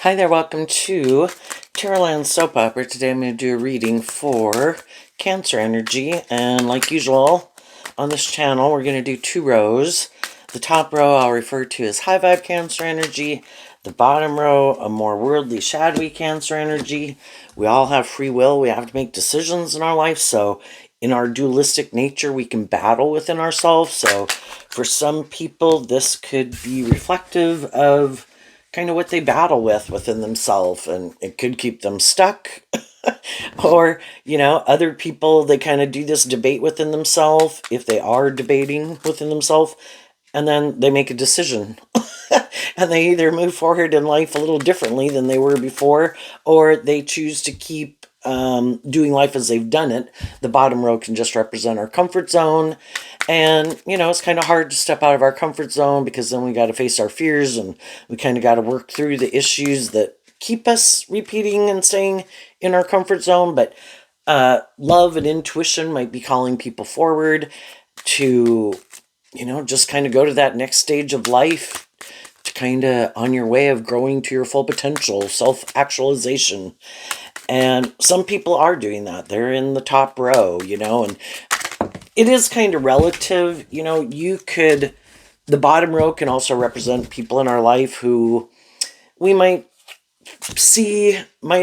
Hi there, welcome to Terraland Soap Opera. Today I'm going to do a reading for Cancer energy, and like usual on this channel we're going to do two rows. The top row I'll refer to as high vibe Cancer energy, the bottom row a more worldly shadowy Cancer energy. We all have free will, we have to make decisions in our life, so in our dualistic nature we can battle within ourselves. So for some people this could be reflective of kind of what they battle with within themselves, and it could keep them stuck. Or, other people, they kind of do this debate within themselves, if they are debating within themselves, and then they make a decision. And they either move forward in life a little differently than they were before, or they choose to keep doing life as they've done it. The bottom row can just represent our comfort zone. And, it's kind of hard to step out of our comfort zone, because then we got to face our fears, and we kind of got to work through the issues that keep us repeating and staying in our comfort zone. But love and intuition might be calling people forward to, just kind of go to that next stage of life, to kind of on your way of growing to your full potential, self-actualization. And some people are doing that. They're in the top row, and it is kind of relative. The bottom row can also represent people in our life who we might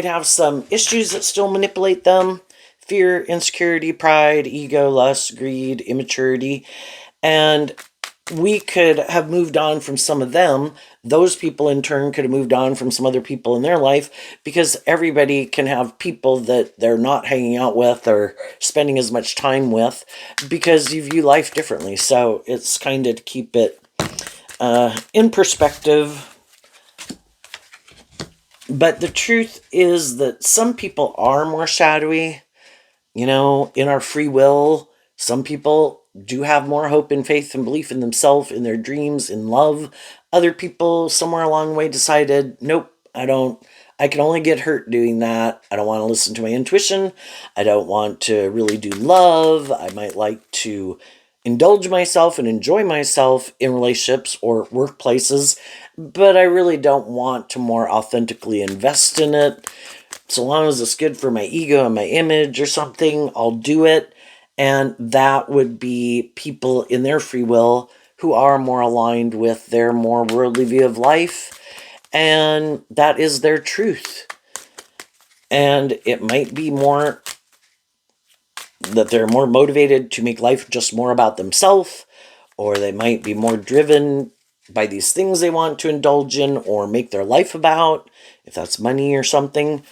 have some issues that still manipulate them: fear, insecurity, pride, ego, lust, greed, immaturity. And we could have moved on from some of them. Those people in turn could have moved on from some other people in their life, because everybody can have people that they're not hanging out with or spending as much time with, because you view life differently. So it's kind of to keep it in perspective. But the truth is that some people are more shadowy. In our free will, some people do have more hope and faith and belief in themselves, in their dreams, in love. Other people somewhere along the way decided, nope, I can only get hurt doing that. I don't want to listen to my intuition. I don't want to really do love. I might like to indulge myself and enjoy myself in relationships or workplaces, but I really don't want to more authentically invest in it. So long as it's good for my ego and my image or something, I'll do it. And that would be people in their free will who are more aligned with their more worldly view of life. And that is their truth. And it might be more that they're more motivated to make life just more about themselves, or they might be more driven by these things they want to indulge in or make their life about, if that's money or something.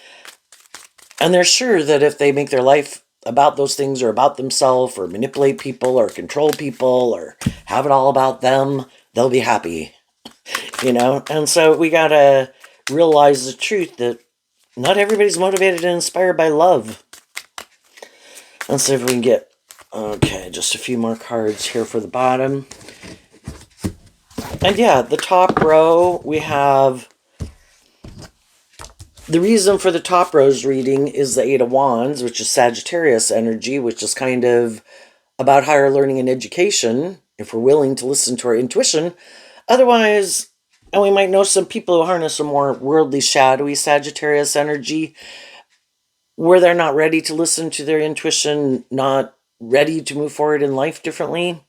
And they're sure that if they make their life about those things, or about themselves, or manipulate people, or control people, or have it all about them, they'll be happy. And so we gotta realize the truth that not everybody's motivated and inspired by love. Let's see if we can get, just a few more cards here for the bottom. And yeah, the top row, we have, the reason for the top row's reading is the Eight of Wands, which is Sagittarius energy, which is kind of about higher learning and education, if we're willing to listen to our intuition. Otherwise, and we might know some people who harness a more worldly, shadowy Sagittarius energy, where they're not ready to listen to their intuition, not ready to move forward in life differently.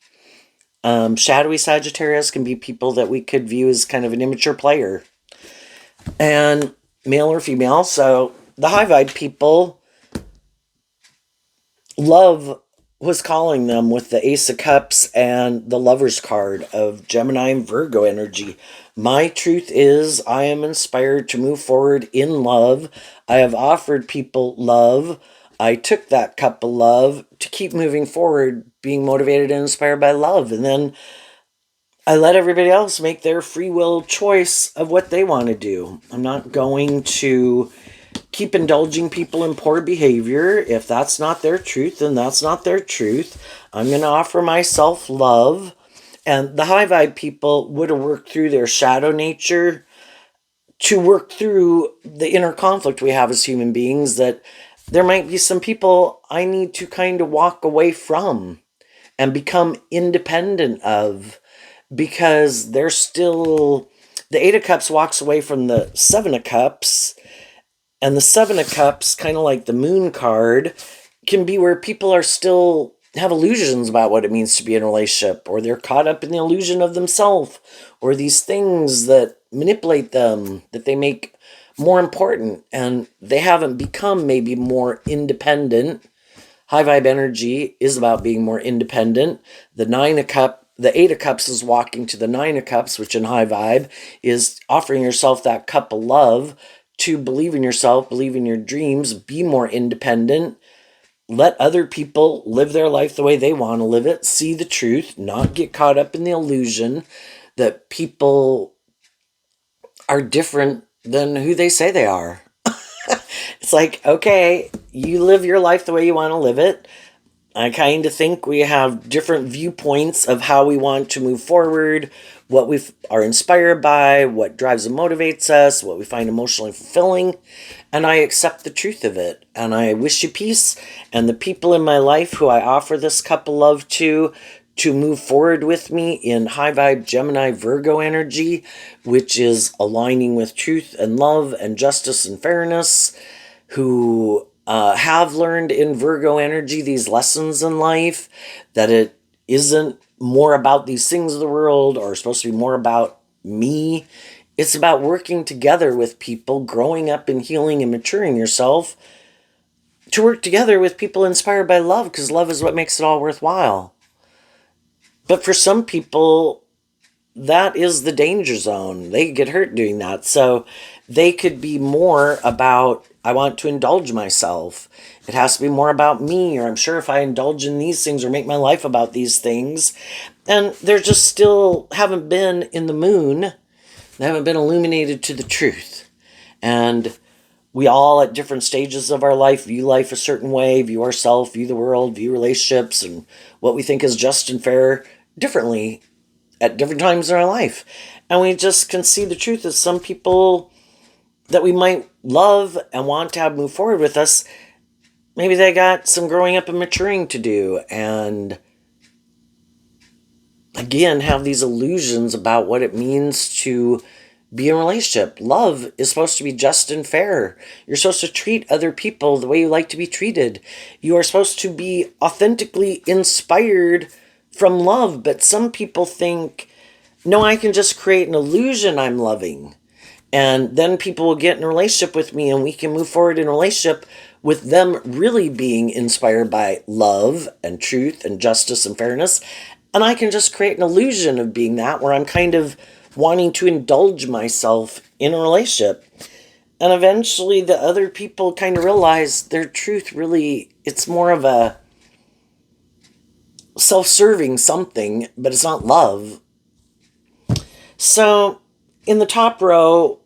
Shadowy Sagittarius can be people that we could view as kind of an immature player, and male or female. So the high vibe people, love was calling them with the Ace of Cups and the Lover's card of Gemini and Virgo energy. My truth is, I am inspired to move forward in love. I have offered people love. I took that cup of love to keep moving forward, being motivated and inspired by love. And then I let everybody else make their free will choice of what they want to do. I'm not going to keep indulging people in poor behavior. If that's not their truth, then that's not their truth. I'm going to offer myself love. And the high vibe people would have worked through their shadow nature to work through the inner conflict we have as human beings, that there might be some people I need to kind of walk away from and become independent of, because they're still The Eight of Cups walks away from the Seven of Cups, and the Seven of Cups, kind of like the Moon card, can be where people are still have illusions about what it means to be in a relationship, or they're caught up in the illusion of themself, or these things that manipulate them, that they make more important, and they haven't become maybe more independent. High vibe energy is about being more independent. The Eight of Cups is walking to the Nine of Cups, which in high vibe is offering yourself that cup of love to believe in yourself, believe in your dreams, be more independent, let other people live their life the way they want to live it, see the truth, not get caught up in the illusion that people are different than who they say they are. It's like, okay, you live your life the way you want to live it. I kind of think we have different viewpoints of how we want to move forward, what we are inspired by, what drives and motivates us, what we find emotionally fulfilling, and I accept the truth of it. And I wish you peace, and the people in my life who I offer this cup of love to move forward with me in high vibe Gemini Virgo energy, which is aligning with truth and love and justice and fairness, who have learned in Virgo energy these lessons in life, that it isn't more about these things of the world or supposed to be more about me. It's about working together with people, growing up and healing and maturing yourself to work together with people inspired by love, because love is what makes it all worthwhile. But for some people, that is the danger zone. They get hurt doing that. So they could be more about, I want to indulge myself. It has to be more about me, or I'm sure if I indulge in these things or make my life about these things, and they're just still haven't been in the moon, they haven't been illuminated to the truth. And we all at different stages of our life view life a certain way, view ourselves, view the world, view relationships, and what we think is just and fair differently at different times in our life. And we just can see the truth that some people that we might love and want to have move forward with us, maybe they got some growing up and maturing to do, and again have these illusions about what it means to be in a relationship. Love is supposed to be just and fair. You're supposed to treat other people the way you like to be treated. You are supposed to be authentically inspired from love, but some people think, no, I can just create an illusion I'm loving, and then people will get in a relationship with me and we can move forward in a relationship with them really being inspired by love and truth and justice and fairness, and I can just create an illusion of being that, where I'm kind of wanting to indulge myself in a relationship. And eventually the other people kind of realize their truth really, it's more of a self-serving something, but it's not love. So in the top row,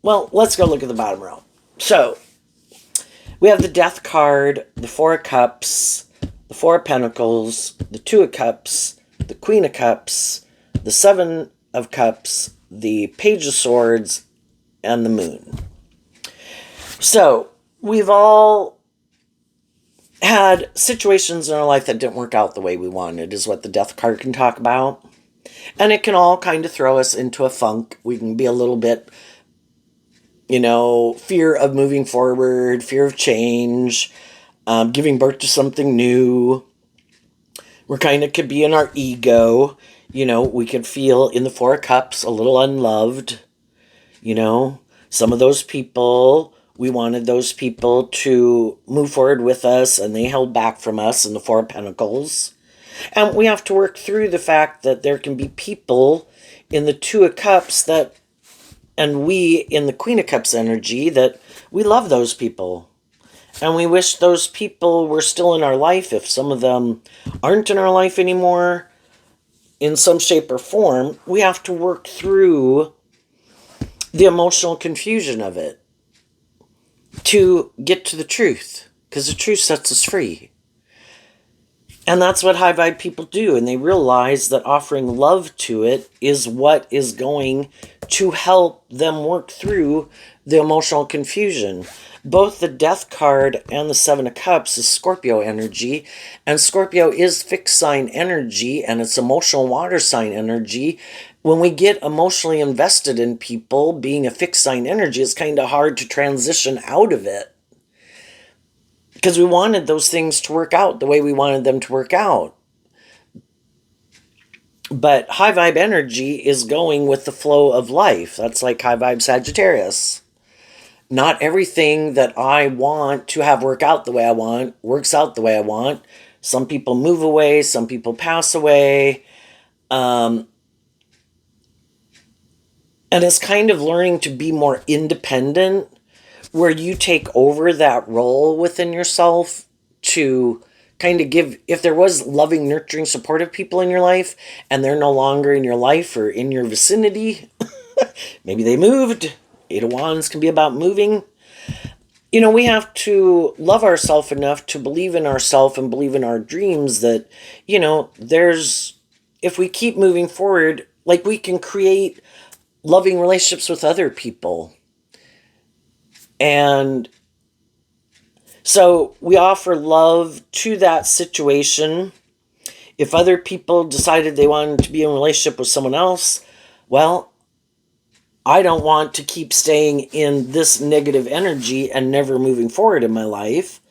well, let's go look at the bottom row. So we have the Death card, the Four of Cups, the Four of Pentacles, the Two of Cups, the Queen of Cups, the Seven of Cups, the Page of Swords, and the Moon. So we've all had situations in our life that didn't work out the way we wanted, is what the Death card can talk about. And it can all kind of throw us into a funk. We can be a little bit, fear of moving forward, fear of change, giving birth to something new. We're kind of could be in our ego. We could feel in the Four of Cups a little unloved. Some of those people, we wanted those people to move forward with us, and they held back from us in the Four of Pentacles. And we have to work through the fact that there can be people in the Two of Cups and we in the Queen of Cups energy, that we love those people. And we wish those people were still in our life. If some of them aren't in our life anymore, in some shape or form, we have to work through the emotional confusion of it to get to the truth, because the truth sets us free. And that's what high vibe people do. And they realize that offering love to it is what is going to help them work through the emotional confusion. Both the Death card and the Seven of Cups is Scorpio energy. And Scorpio is fixed sign energy and it's emotional water sign energy. When we get emotionally invested in people, being a fixed sign energy, it's kind of hard to transition out of it, because we wanted those things to work out the way we wanted them to work out. But high vibe energy is going with the flow of life. That's like high vibe Sagittarius. Not everything that I want to have work out the way I want works out the way I want. Some people move away, some people pass away. And it's kind of learning to be more independent, where you take over that role within yourself to kind of give, if there was loving, nurturing, supportive people in your life and they're no longer in your life or in your vicinity, maybe they moved. Eight of Wands can be about moving. You know, we have to love ourselves enough to believe in ourselves and believe in our dreams that, you know, if we keep moving forward, like we can create loving relationships with other people. And so we offer love to that situation. If other people decided they wanted to be in a relationship with someone else, well, I don't want to keep staying in this negative energy and never moving forward in my life.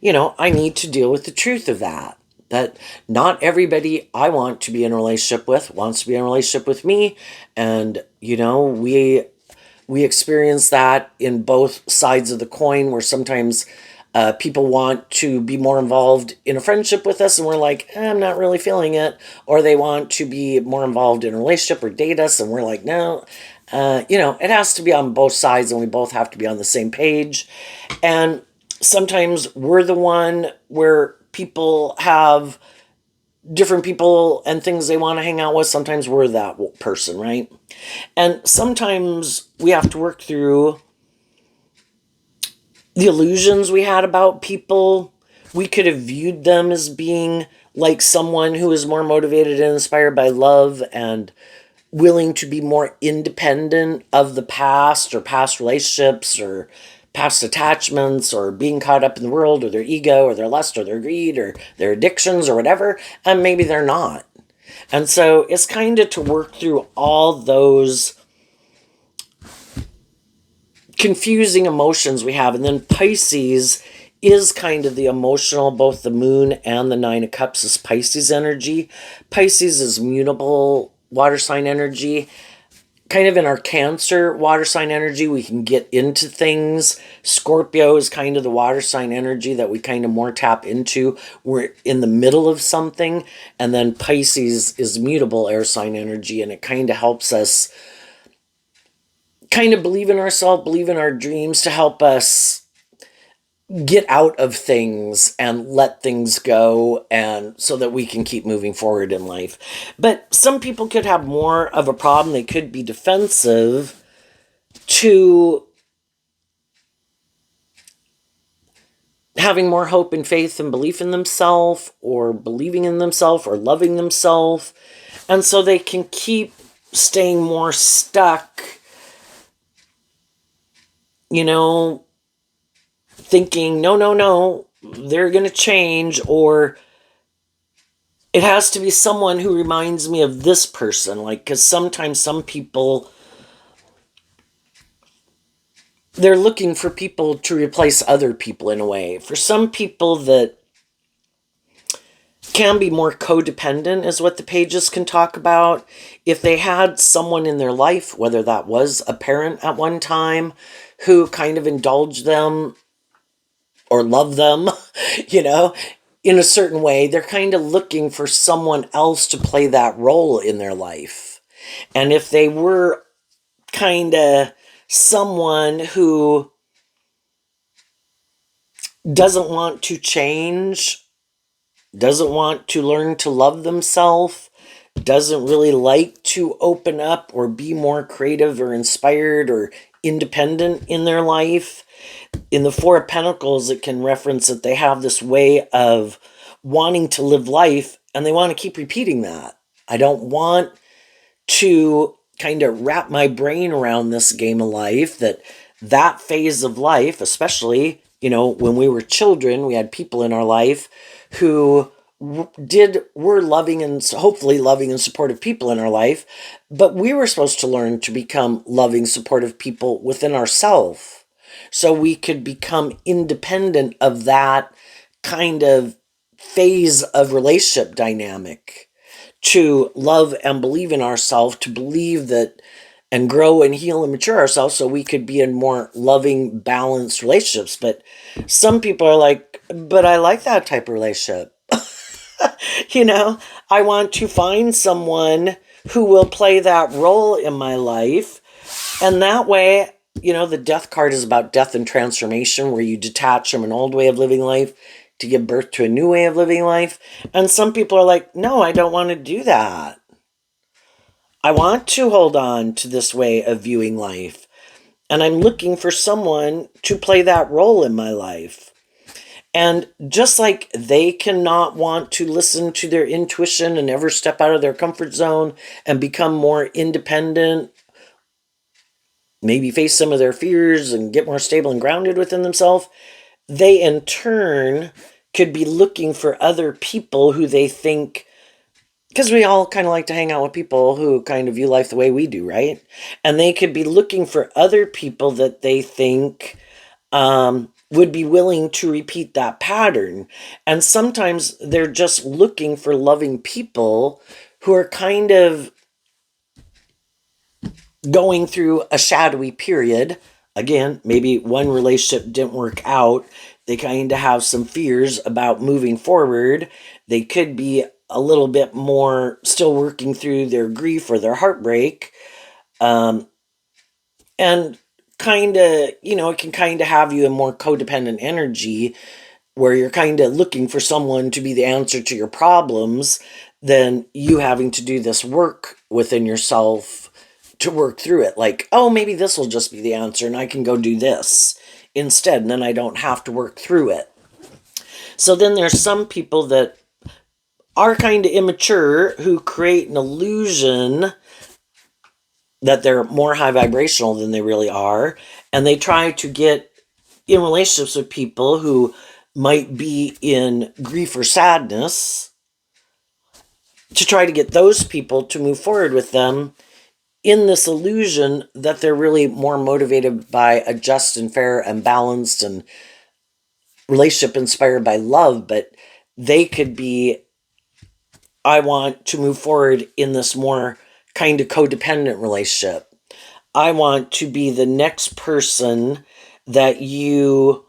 You know, I need to deal with the truth of that. That not everybody I want to be in a relationship with wants to be in a relationship with me. And, you know, we experience that in both sides of the coin, where sometimes people want to be more involved in a friendship with us and we're like, I'm not really feeling it. Or they want to be more involved in a relationship or date us and we're like, no. You know, it has to be on both sides and we both have to be on the same page. And sometimes we're the one where people have different people and things they want to hang out with. Sometimes we're that person, right? And sometimes we have to work through the illusions we had about people. We could have viewed them as being like someone who is more motivated and inspired by love and willing to be more independent of the past or past relationships or past attachments or being caught up in the world or their ego or their lust or their greed or their addictions or whatever. And maybe they're not. And so it's kind of to work through all those confusing emotions we have. And then Pisces is kind of the emotional, both the moon and the Nine of Cups is Pisces energy. Pisces is mutable water sign energy. Kind of in our Cancer water sign energy, we can get into things. Scorpio is kind of the water sign energy that we kind of more tap into. We're in the middle of something. And then Pisces is mutable air sign energy, and it kind of helps us kind of believe in ourselves, believe in our dreams, to help us get out of things and let things go, and so that we can keep moving forward in life. But some people could have more of a problem. They could be defensive to having more hope and faith and belief in themselves, or believing in themselves, or loving themselves. And so they can keep staying more stuck, you know, thinking, no, they're going to change, or it has to be someone who reminds me of this person. Like, because sometimes some people, they're looking for people to replace other people in a way. For some people that can be more codependent is what the pages can talk about. If they had someone in their life, whether that was a parent at one time, who kind of indulged them or loved them, you know, in a certain way, they're kind of looking for someone else to play that role in their life. And if they were kind of someone who doesn't want to change, doesn't want to learn to love themselves, doesn't really like to open up or be more creative or inspired or independent in their life, in the Four of Pentacles, it can reference that they have this way of wanting to live life, and they want to keep repeating that. I don't want to kind of wrap my brain around this game of life, that phase of life, especially, when we were children, we had people in our life who were loving and hopefully loving and supportive people in our life, but we were supposed to learn to become loving, supportive people within ourselves so we could become independent of that kind of phase of relationship dynamic, to love and believe in ourselves, to believe that and grow and heal and mature ourselves so we could be in more loving, balanced relationships. But some people are like, but I like that type of relationship. I want to find someone who will play that role in my life. And that way, the death card is about death and transformation, where you detach from an old way of living life to give birth to a new way of living life. And some people are like, no, I don't want to do that. I want to hold on to this way of viewing life. And I'm looking for someone to play that role in my life. And just like they cannot want to listen to their intuition and ever step out of their comfort zone and become more independent, maybe face some of their fears and get more stable and grounded within themselves, they in turn could be looking for other people who they think, because we all kind of like to hang out with people who kind of view life the way we do, right? And they could be looking for other people that they think would be willing to repeat that pattern. And sometimes they're just looking for loving people who are kind of going through a shadowy period. Again, maybe one relationship didn't work out. They kind of have some fears about moving forward. They could be a little bit more still working through their grief or their heartbreak. And kind of, it can kind of have you in more codependent energy where you're kind of looking for someone to be the answer to your problems than you having to do this work within yourself to work through it. Like, oh, maybe this will just be the answer and I can go do this instead, and then I don't have to work through it. So then there's some people that are kind of immature who create an illusion that they're more high vibrational than they really are, and they try to get in relationships with people who might be in grief or sadness to try to get those people to move forward with them in this illusion that they're really more motivated by a just and fair and balanced and relationship inspired by love. But they could be, I want to move forward in this more kind of codependent relationship. I want to be the next person that you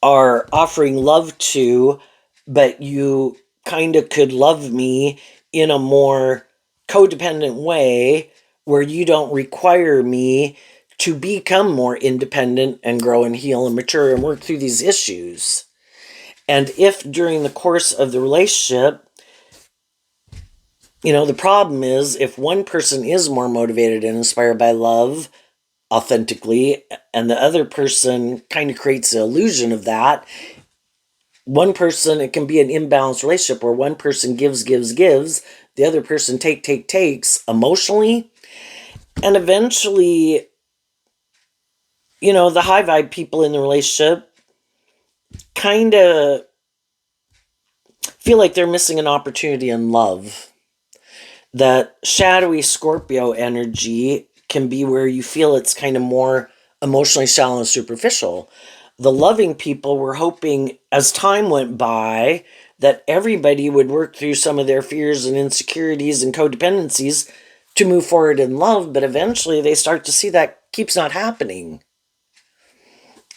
are offering love to, but you kind of could love me in a more codependent way where you don't require me to become more independent and grow and heal and mature and work through these issues. And if during the course of the relationship, the problem is if one person is more motivated and inspired by love authentically, and the other person kind of creates the illusion of that, one person, it can be an imbalanced relationship where one person gives, the other person takes emotionally. And eventually, the high vibe people in the relationship kind of feel like they're missing an opportunity in love. That shadowy Scorpio energy can be where you feel it's kind of more emotionally shallow and superficial. The loving people were hoping, as time went by, that everybody would work through some of their fears and insecurities and codependencies to move forward in love, but eventually they start to see that keeps not happening.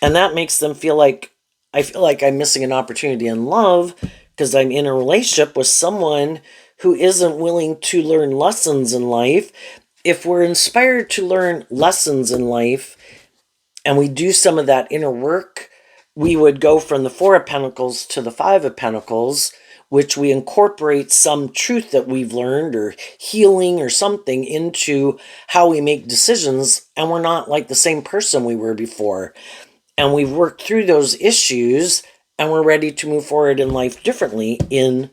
And that makes them feel like, I feel like I'm missing an opportunity in love because I'm in a relationship with someone who isn't willing to learn lessons in life. If we're inspired to learn lessons in life and we do some of that inner work, we would go from the Four of Pentacles to the Five of Pentacles, which we incorporate some truth that we've learned or healing or something into how we make decisions, and we're not like the same person we were before. And we've worked through those issues, and we're ready to move forward in life differently in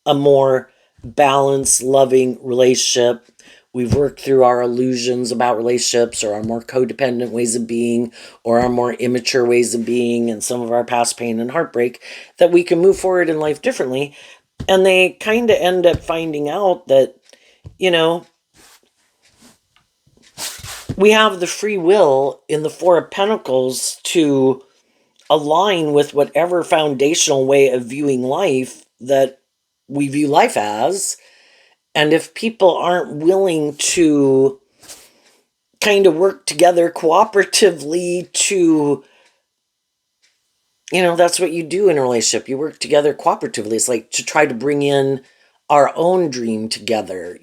a more balanced, loving relationship. We've worked through our illusions about relationships or our more codependent ways of being or our more immature ways of being and some of our past pain and heartbreak, that we can move forward in life differently. And they kind of end up finding out that, you know, we have the free will in the Four of Pentacles to align with whatever foundational way of viewing life that we view life as. And if people aren't willing to kind of work together cooperatively to, that's what you do in a relationship. You work together cooperatively. It's like to try to bring in our own dream together.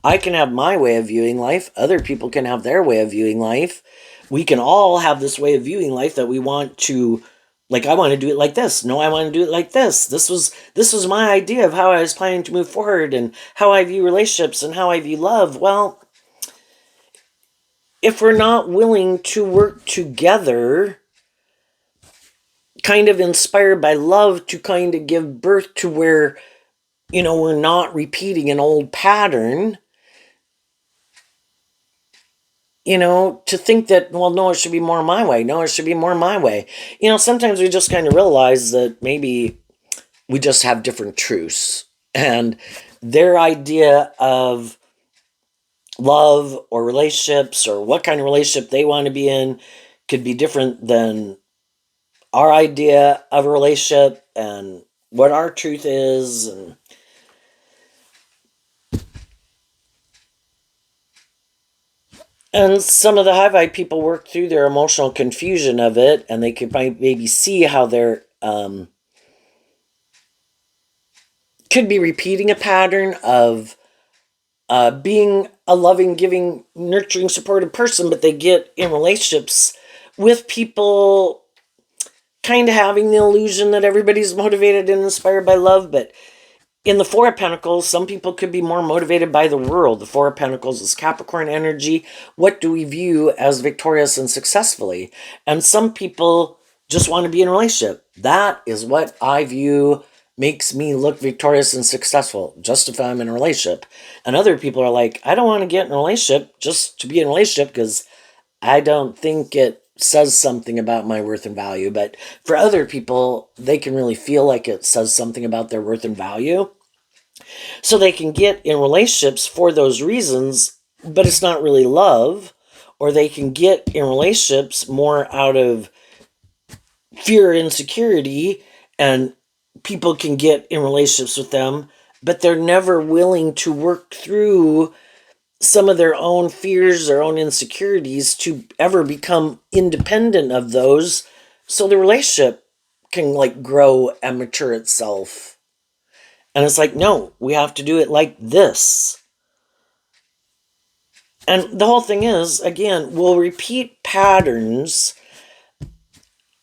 I can have my way of viewing life. Other people can have their way of viewing life. We can all have this way of viewing life that we want to, like, I want to do it like this. No, I want to do it like this. This was my idea of how I was planning to move forward and how I view relationships and how I view love. Well, if we're not willing to work together, kind of inspired by love, to kind of give birth to where, we're not repeating an old pattern, to think that, well, no, it should be more my way. No, it should be more my way. Sometimes we just kind of realize that maybe we just have different truths. And their idea of love or relationships or what kind of relationship they want to be in could be different than our idea of a relationship and what our truth is. And some of the high vibe people work through their emotional confusion of it, and they could maybe see how they're could be repeating a pattern of being a loving, giving, nurturing, supportive person, but they get in relationships with people kind of having the illusion that everybody's motivated and inspired by love. But in the Four of Pentacles, some people could be more motivated by the world. The Four of Pentacles is Capricorn energy. What do we view as victorious and successfully? And some people just want to be in a relationship. That is what I view makes me look victorious and successful, just if I'm in a relationship. And other people are like, I don't want to get in a relationship just to be in a relationship because I don't think it says something about my worth and value. But for other people, they can really feel like it says something about their worth and value. So they can get in relationships for those reasons, but it's not really love. Or they can get in relationships more out of fear, insecurity, and people can get in relationships with them, but they're never willing to work through some of their own fears, their own insecurities to ever become independent of those, so the relationship can grow and mature itself. And it's like, no, we have to do it like this. And the whole thing is, again, we'll repeat patterns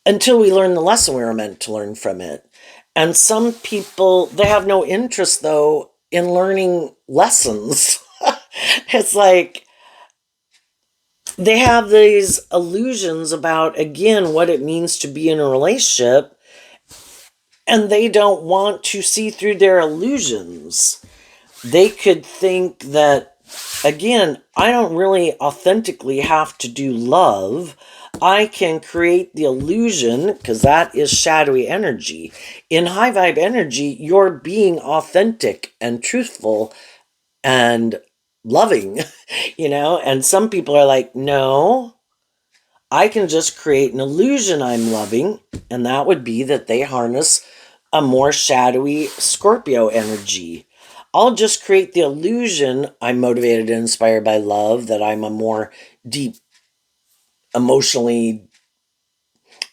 until we learn the lesson we were meant to learn from it. And some people, they have no interest, though, in learning lessons. It's like they have these illusions about, again, what it means to be in a relationship, and they don't want to see through their illusions. They could think that, again, I don't really authentically have to do love. I can create the illusion, because that is shadowy energy. In high vibe energy, you're being authentic and truthful and loving, and some people are like, no, I can just create an illusion I'm loving, and that would be that they harness a more shadowy Scorpio energy. I'll just create the illusion I'm motivated and inspired by love, that I'm a more deep, emotionally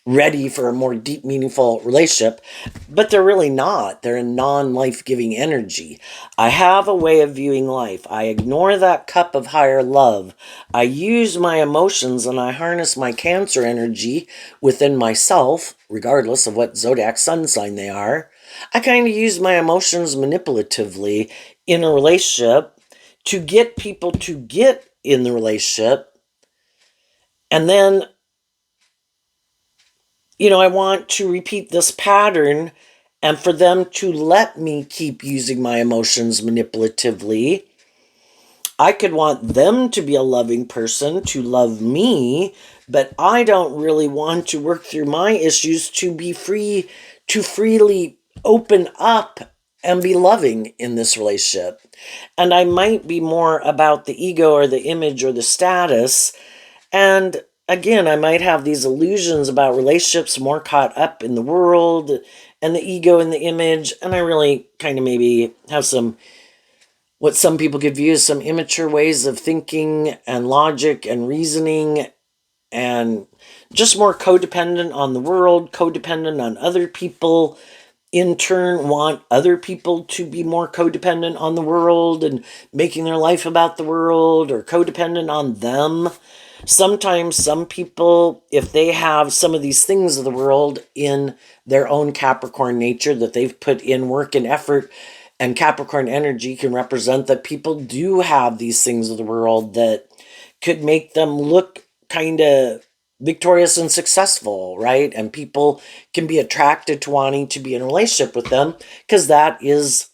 ready for a more deep, meaningful relationship, but they're really not. They're in non-life-giving energy. I have a way of viewing life. I ignore that cup of higher love. I use my emotions and I harness my Cancer energy within myself, regardless of what zodiac sun sign they are. I kind of use my emotions manipulatively in a relationship to get people to get in the relationship, and then I want to repeat this pattern and for them to let me keep using my emotions manipulatively. I could want them to be a loving person, to love me, but I don't really want to work through my issues to be free, to freely open up and be loving in this relationship. And I might be more about the ego or the image or the status. And again, I might have these illusions about relationships more caught up in the world and the ego and the image. And I really kind of maybe have some, what some people could view as some immature ways of thinking and logic and reasoning, and just more codependent on the world, codependent on other people, in turn want other people to be more codependent on the world and making their life about the world, or codependent on them. Sometimes some people, if they have some of these things of the world in their own Capricorn nature that they've put in work and effort, and Capricorn energy can represent that people do have these things of the world that could make them look kind of victorious and successful, right? And people can be attracted to wanting to be in a relationship with them because that is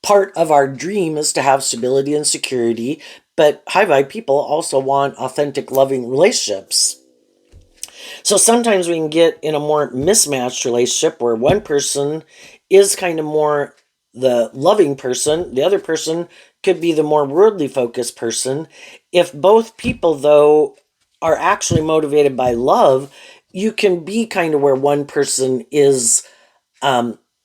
part of our dream, is to have stability and security. But high vibe people also want authentic, loving relationships. So sometimes we can get in a more mismatched relationship where one person is kind of more the loving person, the other person could be the more worldly focused person. If both people, though, are actually motivated by love, you can be kind of where one person is,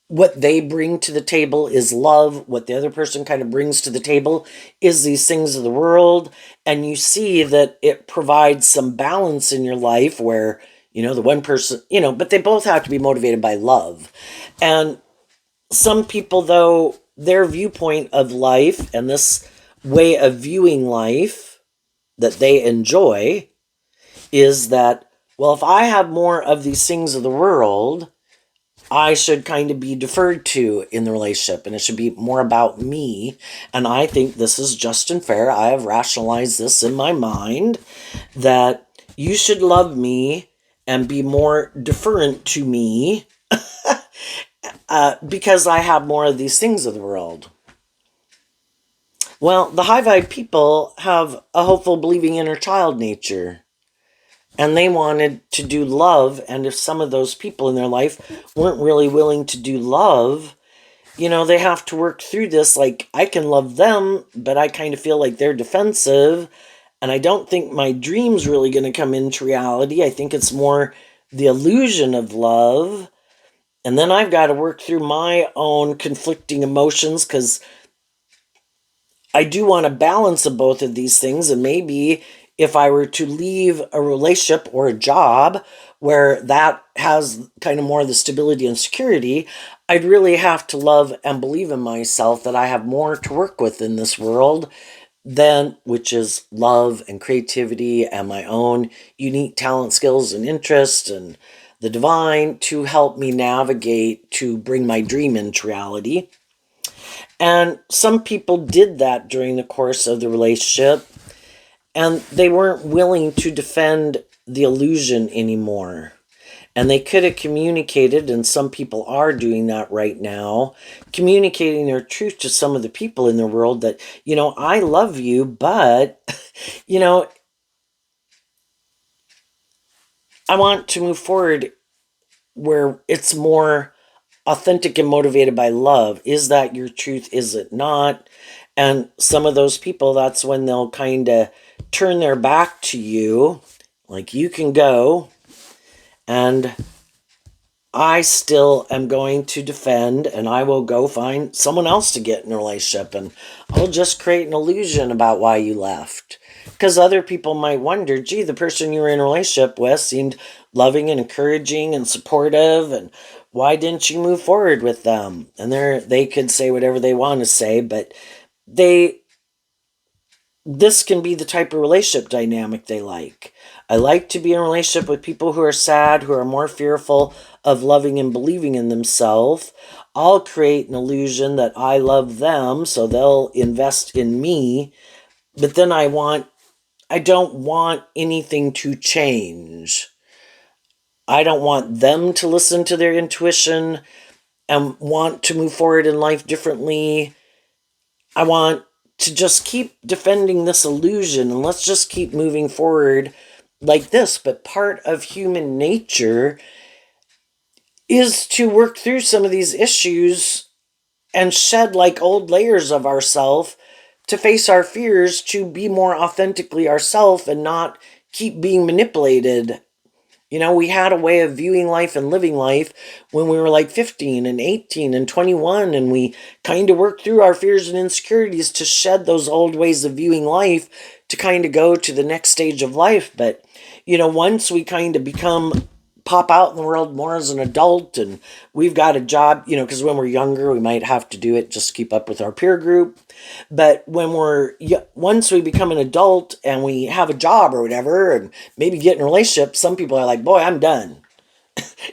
what they bring to the table is love. What the other person kind of brings to the table is these things of the world. And you see that it provides some balance in your life where, the one person, but they both have to be motivated by love. And some people, though, their viewpoint of life and this way of viewing life that they enjoy is that, well, if I have more of these things of the world, I should kind of be deferred to in the relationship, and it should be more about me. And I think this is just and fair. I have rationalized this in my mind that you should love me and be more deferent to me because I have more of these things of the world. Well, the high vibe people have a hopeful, believing inner child nature. And they wanted to do love. And if some of those people in their life weren't really willing to do love, they have to work through this. Like, I can love them, but I kind of feel like they're defensive. And I don't think my dream's really going to come into reality. I think it's more the illusion of love. And then I've got to work through my own conflicting emotions because I do want a balance of both of these things. And maybe if I were to leave a relationship or a job where that has kind of more of the stability and security, I'd really have to love and believe in myself that I have more to work with in this world than, which is love and creativity and my own unique talent, skills, and interests, and the divine to help me navigate to bring my dream into reality. And some people did that during the course of the relationship, and they weren't willing to defend the illusion anymore. And they could have communicated, and some people are doing that right now, communicating their truth to some of the people in their world that, I love you, but, I want to move forward where it's more authentic and motivated by love. Is that your truth? Is it not? And some of those people, that's when they'll kind of turn their back to you. Like, you can go, and I still am going to defend, and I will go find someone else to get in a relationship, and I'll just create an illusion about why you left. Because other people might wonder, gee, the person you were in a relationship with seemed loving and encouraging and supportive, and why didn't you move forward with them? And they could say whatever they want to say, but this can be the type of relationship dynamic they like. I like to be in a relationship with people who are sad, who are more fearful of loving and believing in themselves. I'll create an illusion that I love them, so they'll invest in me. But then I don't want anything to change. I don't want them to listen to their intuition and want to move forward in life differently. I want to just keep defending this illusion and let's just keep moving forward like this. But part of human nature is to work through some of these issues and shed like old layers of ourself to face our fears, to be more authentically ourself and not keep being manipulated. You know, we had a way of viewing life and living life when we were like 15 and 18 and 21, and we kind of worked through our fears and insecurities to shed those old ways of viewing life to kind of go to the next stage of life. But, you know, once we kind of pop out in the world more as an adult and we've got a job, you know, because when we're younger, we might have to do it just to keep up with our peer group. But once we become an adult and we have a job or whatever, and maybe get in a relationship, some people are like, boy, I'm done.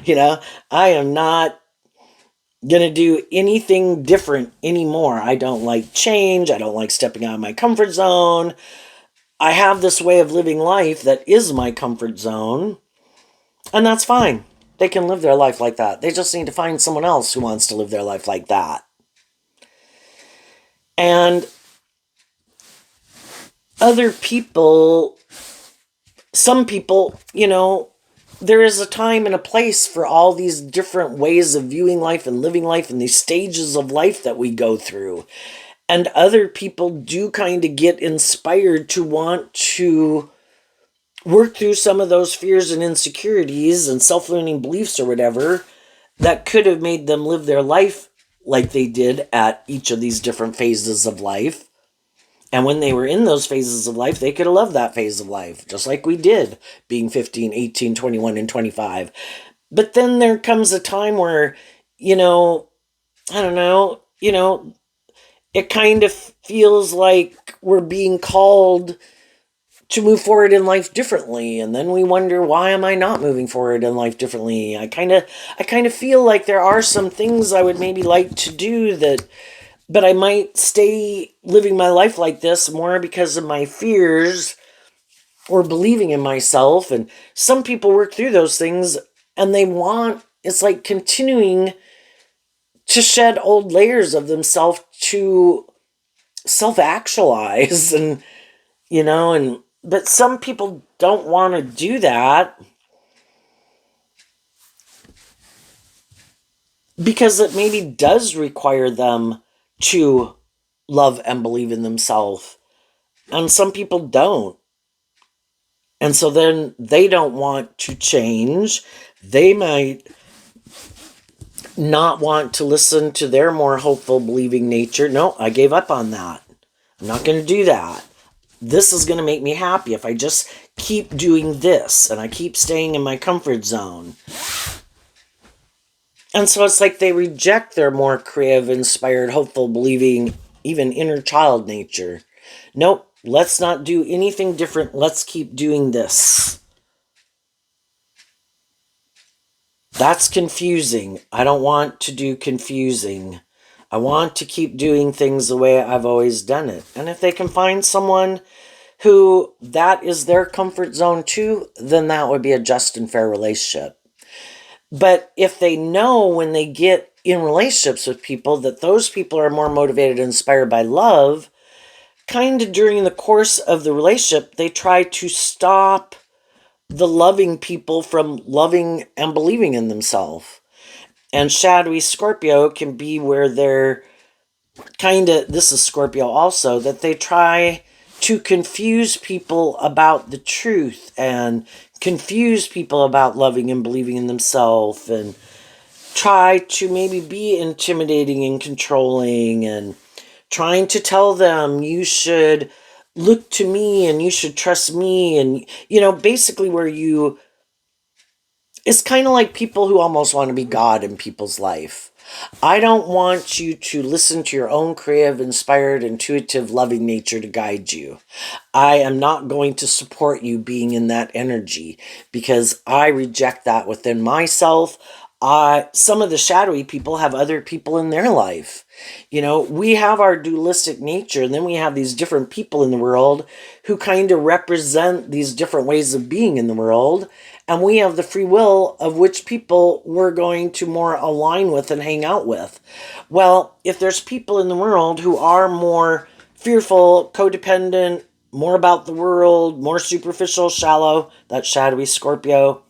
You know, I am not going to do anything different anymore. I don't like change. I don't like stepping out of my comfort zone. I have this way of living life that is my comfort zone. And that's fine. They can live their life like that. They just need to find someone else who wants to live their life like that. And other people, some people, you know, there is a time and a place for all these different ways of viewing life and living life and these stages of life that we go through. And other people do kind of get inspired to want to work through some of those fears and insecurities and self-limiting beliefs or whatever that could have made them live their life like they did at each of these different phases of life. And when they were in those phases of life, they could have loved that phase of life, just like we did, being 15, 18, 21, and 25. But then there comes a time where, you know, I don't know, you know, it kind of feels like we're being called to move forward in life differently, and then we wonder, why am I not moving forward in life differently? I kind of feel like there are some things I would maybe like to do that, but I might stay living my life like this more because of my fears or believing in myself. And some people work through those things and it's like continuing to shed old layers of themselves to self-actualize and, you know, but some people don't want to do that because it maybe does require them to love and believe in themselves. And some people don't. And so then they don't want to change. They might not want to listen to their more hopeful, believing nature. No, I gave up on that. I'm not going to do that. This is going to make me happy if I just keep doing this and I keep staying in my comfort zone. And so it's like they reject their more creative, inspired, hopeful, believing, even inner child nature. Nope, let's not do anything different. Let's keep doing this. That's confusing. I don't want to do confusing. I want to keep doing things the way I've always done it. And if they can find someone who that is their comfort zone too, then that would be a just and fair relationship. But if they know when they get in relationships with people that those people are more motivated and inspired by love, kind of during the course of the relationship, they try to stop the loving people from loving and believing in themselves. And shadowy Scorpio can be where they're this is Scorpio also, that they try to confuse people about the truth and confuse people about loving and believing in themselves and try to maybe be intimidating and controlling and trying to tell them you should look to me and you should trust me. And, you know, basically it's kind of like people who almost want to be God in people's life. I don't want you to listen to your own creative, inspired, intuitive, loving nature to guide you. I am not going to support you being in that energy because I reject that within myself. Some of the shadowy people have other people in their life. You know, we have our dualistic nature, and then we have these different people in the world who kind of represent these different ways of being in the world. And we have the free will of which people we're going to more align with and hang out with. Well, if there's people in the world who are more fearful, codependent, more about the world, more superficial, shallow, that shadowy Scorpio,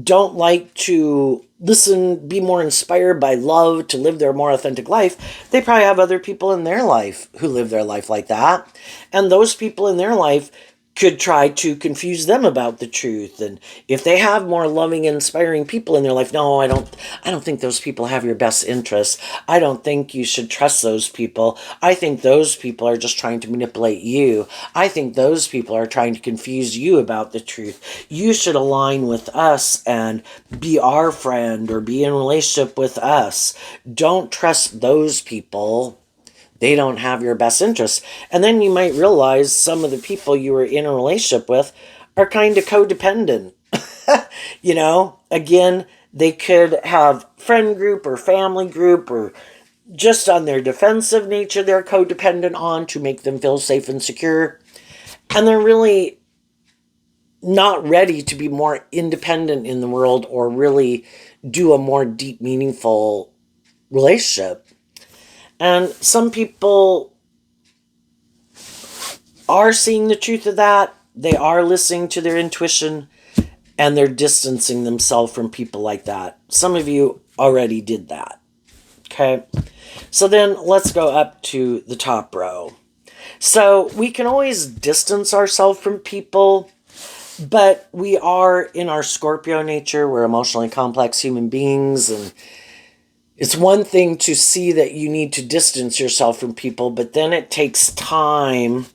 don't like to listen, be more inspired by love to live their more authentic life, they probably have other people in their life who live their life like that. And those people in their life could try to confuse them about the truth. And if they have more loving, inspiring people in their life, no, I don't think those people have your best interests. I don't think you should trust those people. I think those people are just trying to manipulate you. I think those people are trying to confuse you about the truth. You should align with us and be our friend or be in a relationship with us. Don't trust those people. They don't have your best interests. And then you might realize some of the people you were in a relationship with are kind of codependent. Again, they could have friend group or family group or just on their defensive nature they're codependent on to make them feel safe and secure. And they're really not ready to be more independent in the world or really do a more deep, meaningful relationship. And some people are seeing the truth of that. They are listening to their intuition and they're distancing themselves from people like that. Some of you already did that. Okay. So then let's go up to the top row. So we can always distance ourselves from people, but we are in our Scorpio nature. We're emotionally complex human beings, and it's one thing to see that you need to distance yourself from people, but then it takes time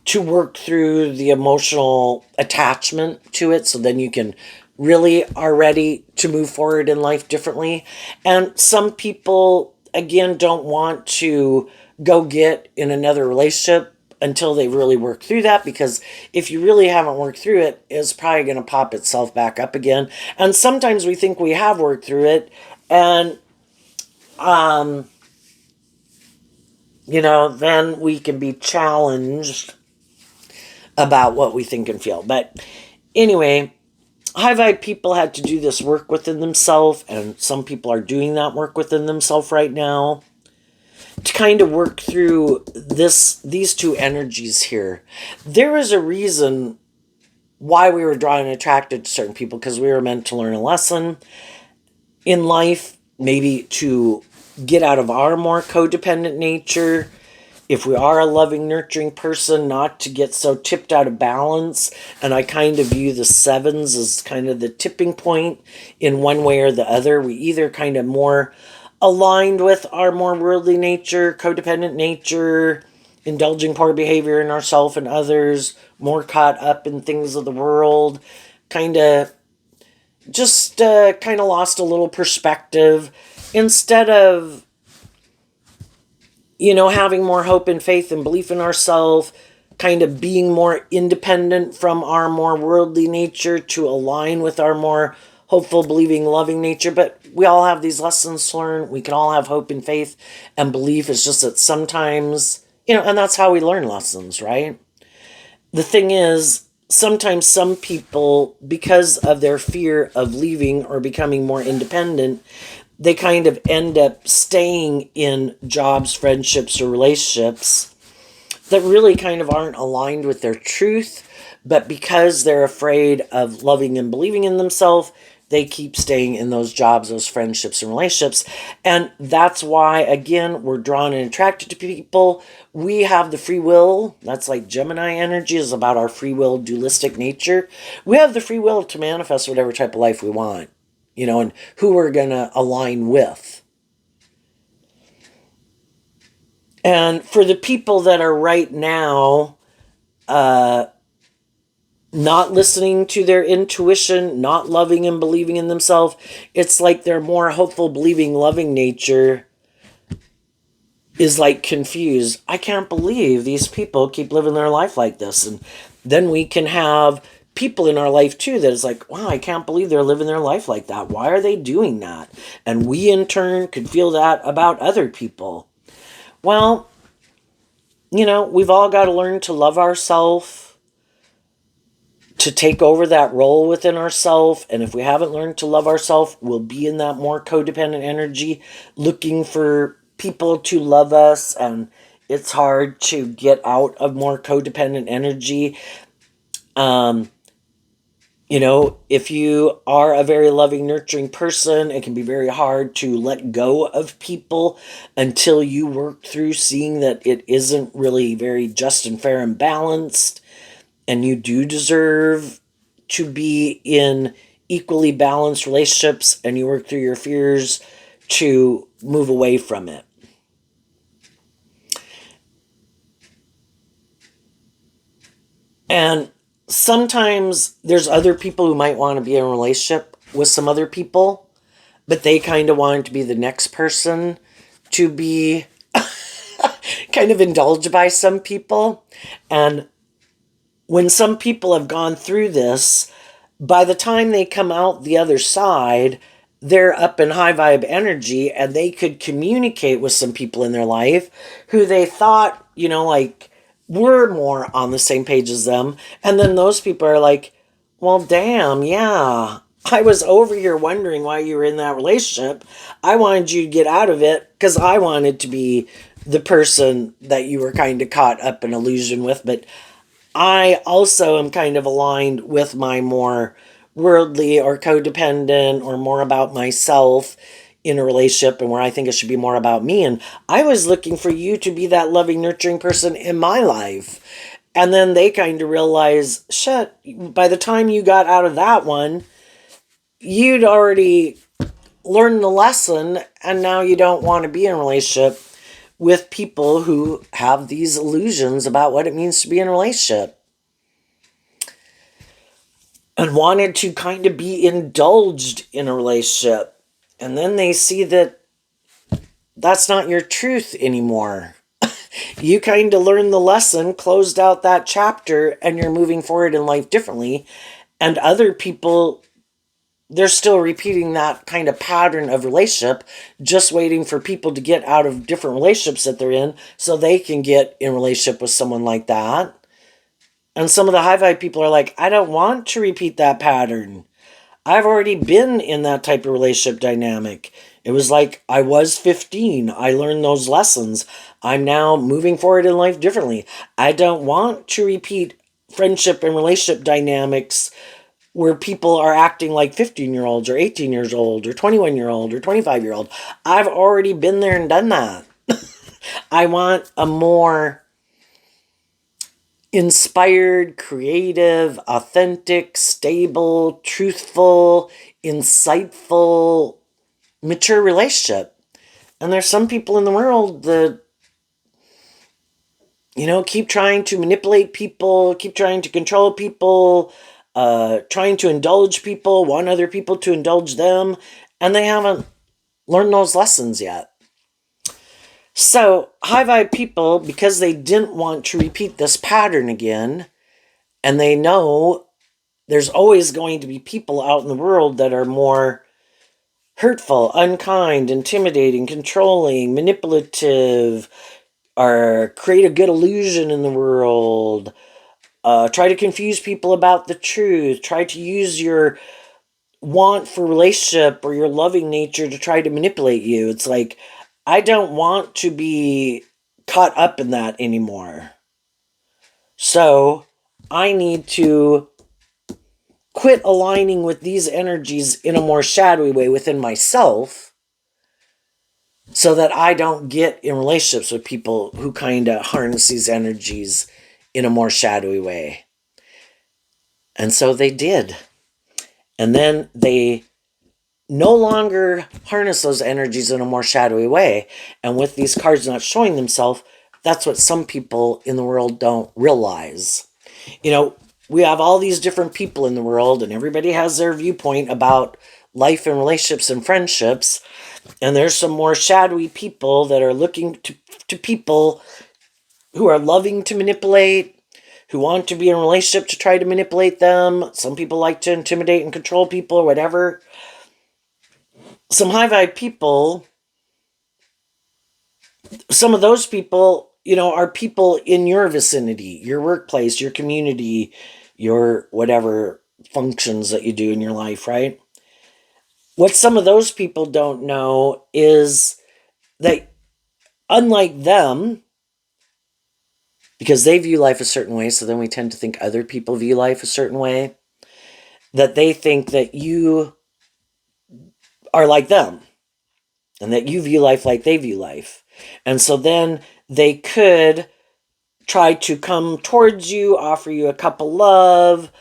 to work through the emotional attachment to it, so then you can really are ready to move forward in life differently. And some people, again, don't want to go get in another relationship until they really work through that, because if you really haven't worked through it, it's probably going to pop itself back up again. And sometimes we think we have worked through it, and then we can be challenged about what we think and feel. But anyway, high vibe people had to do this work within themselves, and some people are doing that work within themselves right now to kind of work through these two energies here. There is a reason why we were drawn and attracted to certain people, because we were meant to learn a lesson in life, maybe to get out of our more codependent nature. If we are a loving, nurturing person, not to get so tipped out of balance. And I kind of view the sevens as kind of the tipping point in one way or the other. We either kind of more aligned with our more worldly nature, codependent nature, indulging poor behavior in ourselves and others, more caught up in things of the world, kind of lost a little perspective, instead of having more hope and faith and belief in ourselves, kind of being more independent from our more worldly nature to align with our more hopeful, believing, loving nature. But we all have these lessons to learn. We can all have hope and faith and belief. It's just that sometimes, and that's how we learn lessons, right? The thing is, sometimes some people, because of their fear of leaving or becoming more independent, they kind of end up staying in jobs, friendships, or relationships that really kind of aren't aligned with their truth. But because they're afraid of loving and believing in themselves, they keep staying in those jobs, those friendships, and relationships. And that's why, again, we're drawn and attracted to people. We have the free will. That's like Gemini energy, is about our free will, dualistic nature. We have the free will to manifest whatever type of life we want, and who we're going to align with. And for the people that are right now not listening to their intuition, not loving and believing in themselves, it's like their more hopeful, believing, loving nature is like confused. I can't believe these people keep living their life like this. And then we can have people in our life too that is like, wow, I can't believe they're living their life like that. Why are they doing that? And we in turn could feel that about other people. Well, we've all got to learn to love ourselves, to take over that role within ourselves. And if we haven't learned to love ourselves, we'll be in that more codependent energy, looking for people to love us. And it's hard to get out of more codependent energy. If you are a very loving, nurturing person, it can be very hard to let go of people until you work through seeing that it isn't really very just and fair and balanced. And you do deserve to be in equally balanced relationships, and you work through your fears to move away from it. And sometimes there's other people who might want to be in a relationship with some other people, but they kind of want to be the next person to be kind of indulged by some people. And when some people have gone through this, by the time they come out the other side, they're up in high vibe energy, and they could communicate with some people in their life who they thought, like, were more on the same page as them. And then those people are like, well, damn, yeah, I was over here wondering why you were in that relationship. I wanted you to get out of it because I wanted to be the person that you were kind of caught up in illusion with. But I also am kind of aligned with my more worldly or codependent or more about myself in a relationship, and where I think it should be more about me. And I was looking for you to be that loving, nurturing person in my life. And then they kind of realize, shit, by the time you got out of that one, you'd already learned the lesson, and now you don't want to be in a relationship with people who have these illusions about what it means to be in a relationship, and wanted to kind of be indulged in a relationship. And then they see that that's not your truth anymore. You kind of learned the lesson, closed out that chapter, and you're moving forward in life differently. And other people, they're still repeating that kind of pattern of relationship, just waiting for people to get out of different relationships that they're in so they can get in a relationship with someone like that. And some of the high vibe people are like, I don't want to repeat that pattern. I've already been in that type of relationship dynamic. It was like I was 15. I learned those lessons. I'm now moving forward in life differently. I don't want to repeat friendship and relationship dynamics where people are acting like 15-year-olds or 18 years old or 21-year-old or 25-year-old. I've already been there and done that. I want a more inspired, creative, authentic, stable, truthful, insightful, mature relationship. And there's some people in the world that, keep trying to manipulate people, keep trying to control people, trying to indulge people, want other people to indulge them, and they haven't learned those lessons yet. So, high vibe people, because they didn't want to repeat this pattern again, and they know there's always going to be people out in the world that are more hurtful, unkind, intimidating, controlling, manipulative, or create a good illusion in the world, try to confuse people about the truth, try to use your want for relationship or your loving nature to try to manipulate you. It's like, I don't want to be caught up in that anymore. So I need to quit aligning with these energies in a more shadowy way within myself, so that I don't get in relationships with people who kind of harness these energies in a more shadowy way. And so they did. And then they no longer harness those energies in a more shadowy way. And with these cards not showing themselves, that's what some people in the world don't realize. We have all these different people in the world, and everybody has their viewpoint about life and relationships and friendships. And there's some more shadowy people that are looking to people who are loving to manipulate, who want to be in a relationship to try to manipulate them. Some people like to intimidate and control people or whatever. Some high vibe people, some of those people, are people in your vicinity, your workplace, your community, your whatever functions that you do in your life, right? What some of those people don't know is that, unlike them, because they view life a certain way, so then we tend to think other people view life a certain way, that they think that you are like them and that you view life like they view life. And so then they could try to come towards you, offer you a cup of love,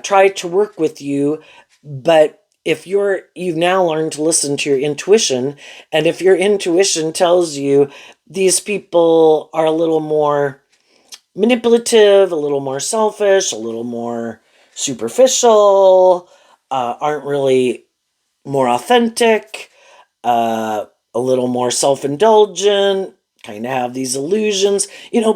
try to work with you. But if you've now learned to listen to your intuition, and if your intuition tells you these people are a little more manipulative, a little more selfish, a little more superficial, aren't really more authentic, a little more self-indulgent, kind of have these illusions.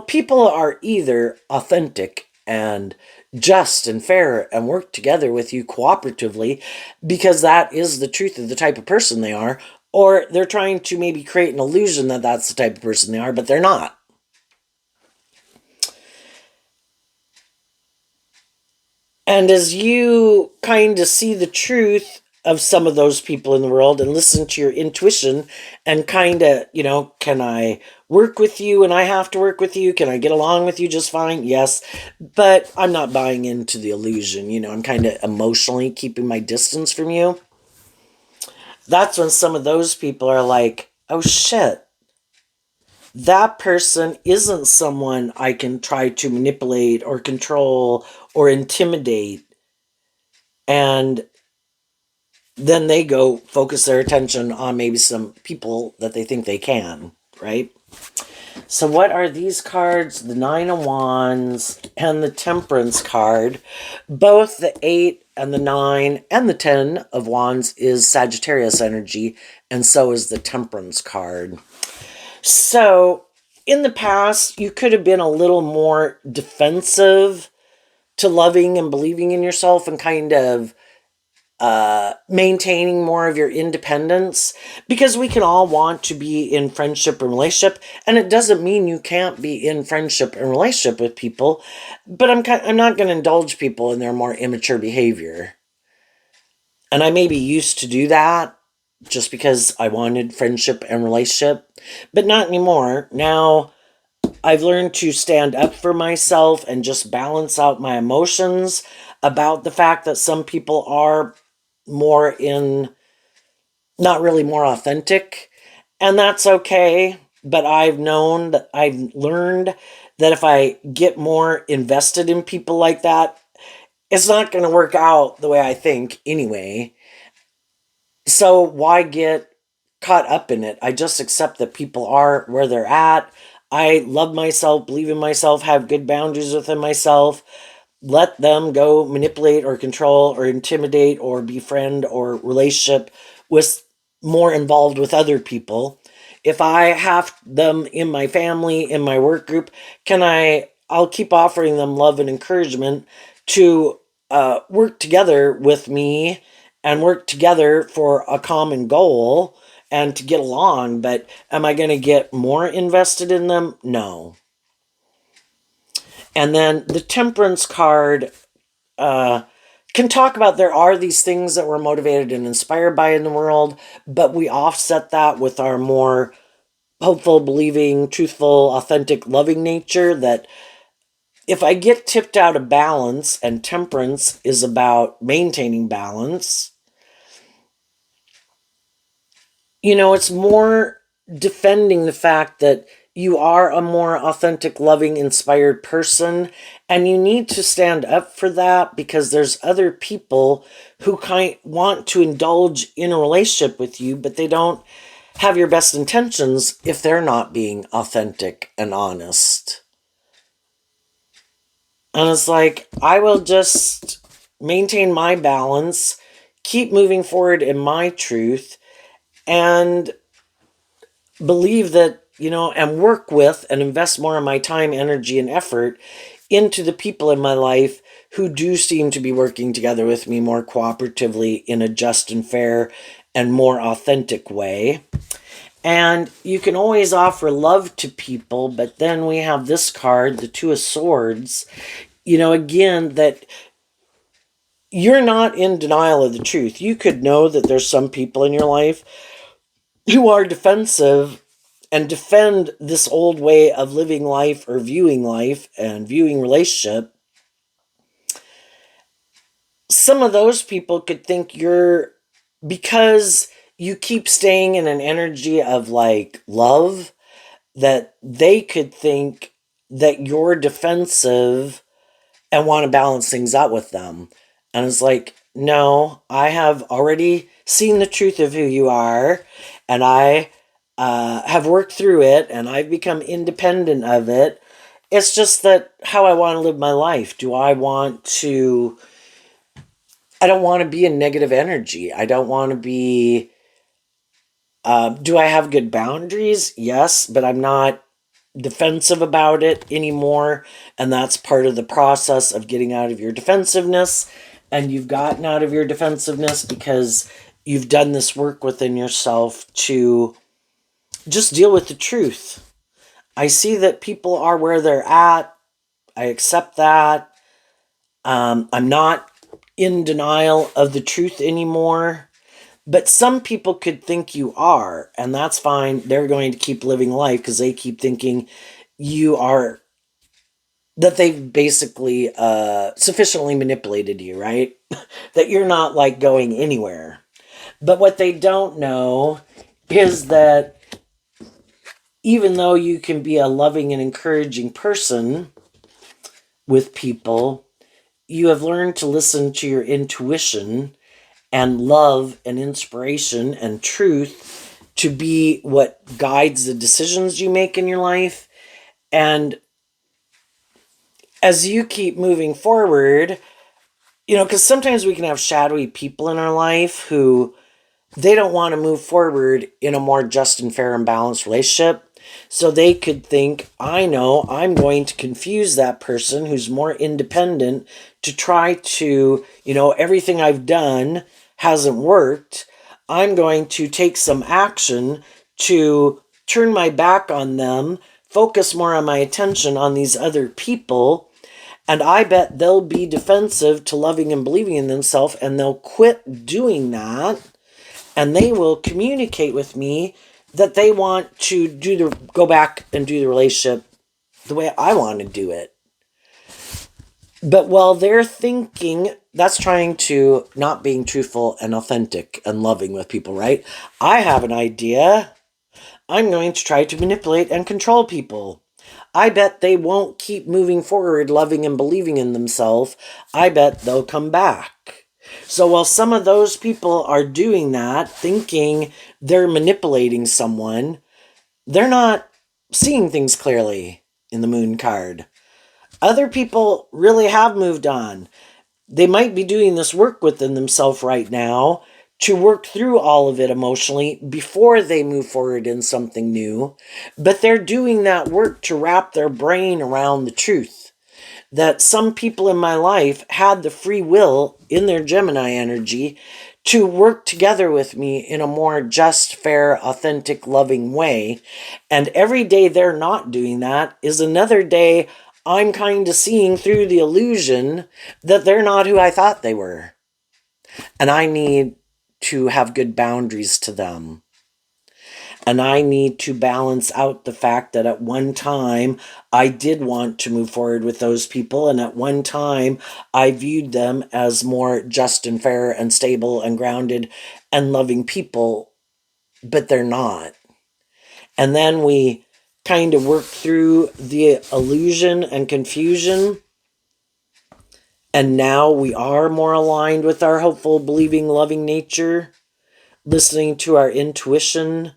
People are either authentic and just and fair and work together with you cooperatively because that is the truth of the type of person they are, or they're trying to maybe create an illusion that that's the type of person they are, but they're not. And as you kind of see the truth of some of those people in the world and listen to your intuition and kind of, can I work with you and I have to work with you? Can I get along with you just fine? Yes. But I'm not buying into the illusion. I'm kind of emotionally keeping my distance from you. That's when some of those people are like, oh shit, that person isn't someone I can try to manipulate or control or intimidate. And then they go focus their attention on maybe some people that they think they can, right? So what are these cards? The Nine of Wands and the Temperance card. Both the 8 and the 9 and the 10 of Wands is Sagittarius energy, and so is the Temperance card. So in the past, you could have been a little more defensive to loving and believing in yourself and kind of maintaining more of your independence, because we can all want to be in friendship and relationship, and it doesn't mean you can't be in friendship and relationship with people, but I'm not going to indulge people in their more immature behavior. And I maybe used to do that just because I wanted friendship and relationship, but not anymore. Now I've learned to stand up for myself and just balance out my emotions about the fact that some people are not really more authentic, and that's okay. But I've learned that if I get more invested in people like that, it's not going to work out the way I think anyway. So why get caught up in it? I just accept that people are where they're at. I love myself, believe in myself, have good boundaries within myself. Let them go manipulate or control or intimidate or befriend or relationship with more involved with other people. If I have them in my family, in my work group, I'll keep offering them love and encouragement to work together with me and work together for a common goal and to get along. But am I going to get more invested in them? No. And then the Temperance card can talk about there are these things that we're motivated and inspired by in the world, but we offset that with our more hopeful, believing, truthful, authentic, loving nature. That if I get tipped out of balance, and temperance is about maintaining balance, it's more defending the fact that you are a more authentic, loving, inspired person, and you need to stand up for that, because there's other people who want to indulge in a relationship with you, but they don't have your best intentions if they're not being authentic and honest. And it's like, I will just maintain my balance, keep moving forward in my truth, and believe that, and work with and invest more of my time, energy, and effort into the people in my life who do seem to be working together with me more cooperatively in a just and fair and more authentic way. And you can always offer love to people, but then we have this card, the Two of Swords. again, that you're not in denial of the truth. You could know that there's some people in your life who are defensive and defend this old way of living life or viewing life and viewing relationship. Some of those people could think because you keep staying in an energy of like love, that they could think that you're defensive and want to balance things out with them. And it's like, no, I have already seen the truth of who you are, and I have worked through it, and I've become independent of it. It's just that how I want to live my life. I don't want to be in negative energy. I don't want to be, do I have good boundaries? Yes, but I'm not defensive about it anymore. And that's part of the process of getting out of your defensiveness. And you've gotten out of your defensiveness because you've done this work within yourself to just deal with the truth. I see that people are where they're at. I accept that. I'm not in denial of the truth anymore. But some people could think you are, and that's fine. They're going to keep living life because they keep thinking you are, that they've basically sufficiently manipulated you, right? That you're not like going anywhere. But what they don't know is that even though you can be a loving and encouraging person with people, you have learned to listen to your intuition and love and inspiration and truth to be what guides the decisions you make in your life. And as you keep moving forward, because sometimes we can have shadowy people in our life who they don't want to move forward in a more just and fair and balanced relationship. So they could think, I know I'm going to confuse that person who's more independent to try to, everything I've done hasn't worked. I'm going to take some action to turn my back on them, focus more on my attention on these other people. And I bet they'll be defensive to loving and believing in themselves, and they'll quit doing that. And they will communicate with me that they want to go back and do the relationship the way I want to do it. But while they're thinking, that's trying to not being truthful and authentic and loving with people, right? I have an idea. I'm going to try to manipulate and control people. I bet they won't keep moving forward, loving and believing in themselves. I bet they'll come back. So while some of those people are doing that, thinking they're manipulating someone, they're not seeing things clearly in the moon card. Other people really have moved on. They might be doing this work within themselves right now to work through all of it emotionally before they move forward in something new. But they're doing that work to wrap their brain around the truth that some people in my life had the free will in their Gemini energy to work together with me in a more just, fair, authentic, loving way. And every day they're not doing that is another day I'm kind of seeing through the illusion that they're not who I thought they were. And I need to have good boundaries to them. And I need to balance out the fact that at one time I did want to move forward with those people. And at one time I viewed them as more just and fair and stable and grounded and loving people, but they're not. And then we kind of work through the illusion and confusion. And now we are more aligned with our hopeful, believing, loving nature, listening to our intuition,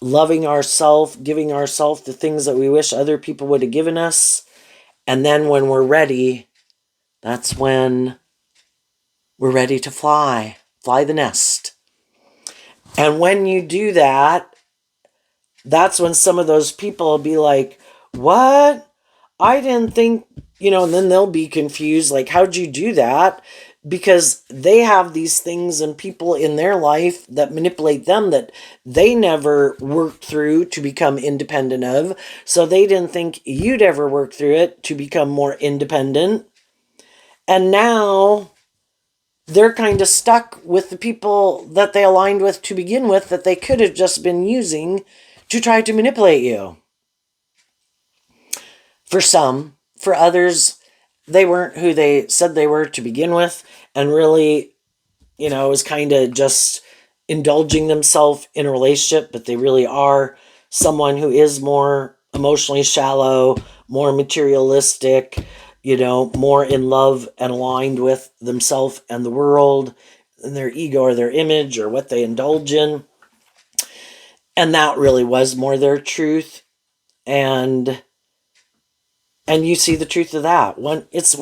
loving ourselves, giving ourselves the things that we wish other people would have given us. And then when we're ready, that's when we're ready to fly the nest. And when you do that, that's when some of those people will be like, what? I didn't think, and then they'll be confused. Like, how'd you do that? because they have these things and people in their life that manipulate them that they never worked through to become independent of. So they didn't think you'd ever work through it to become more independent. And now they're kind of stuck with the people that they aligned with to begin with that they could have just been using to try to manipulate you. For some, for others, they weren't who they said they were to begin with, and really, it was kind of just indulging themselves in a relationship, but they really are someone who is more emotionally shallow, more materialistic, more in love and aligned with themselves and the world and their ego or their image or what they indulge in. And that really was more their truth. And you see the truth of that. It's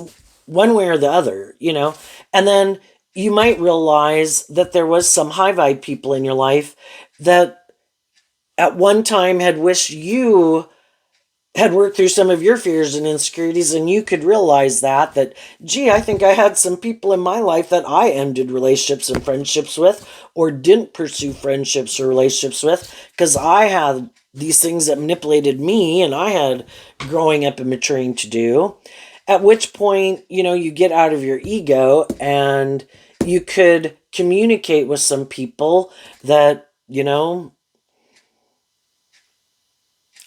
one way or the other, And then you might realize that there was some high vibe people in your life that at one time had wished you had worked through some of your fears and insecurities, and you could realize that, gee, I think I had some people in my life that I ended relationships and friendships with, or didn't pursue friendships or relationships with, because I had these things that manipulated me, and I had growing up and maturing to do. At which point, you get out of your ego and you could communicate with some people that,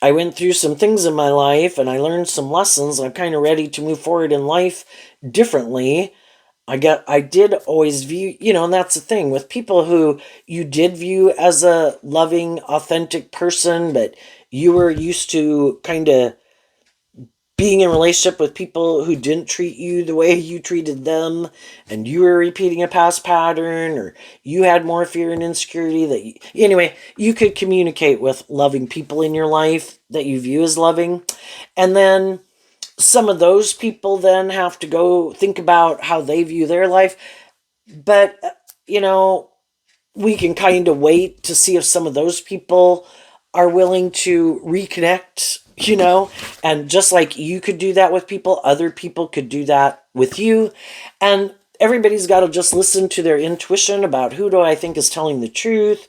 I went through some things in my life and I learned some lessons. I'm kind of ready to move forward in life differently. I did always view, and that's the thing with people who you did view as a loving, authentic person, but you were used to kind of being in a relationship with people who didn't treat you the way you treated them, and you were repeating a past pattern, or you had more fear and insecurity anyway, you could communicate with loving people in your life that you view as loving. And then some of those people then have to go think about how they view their life. But, we can kind of wait to see if some of those people are willing to reconnect, and just like you could do that with people, other people could do that with you. And everybody's got to just listen to their intuition about who do I think is telling the truth,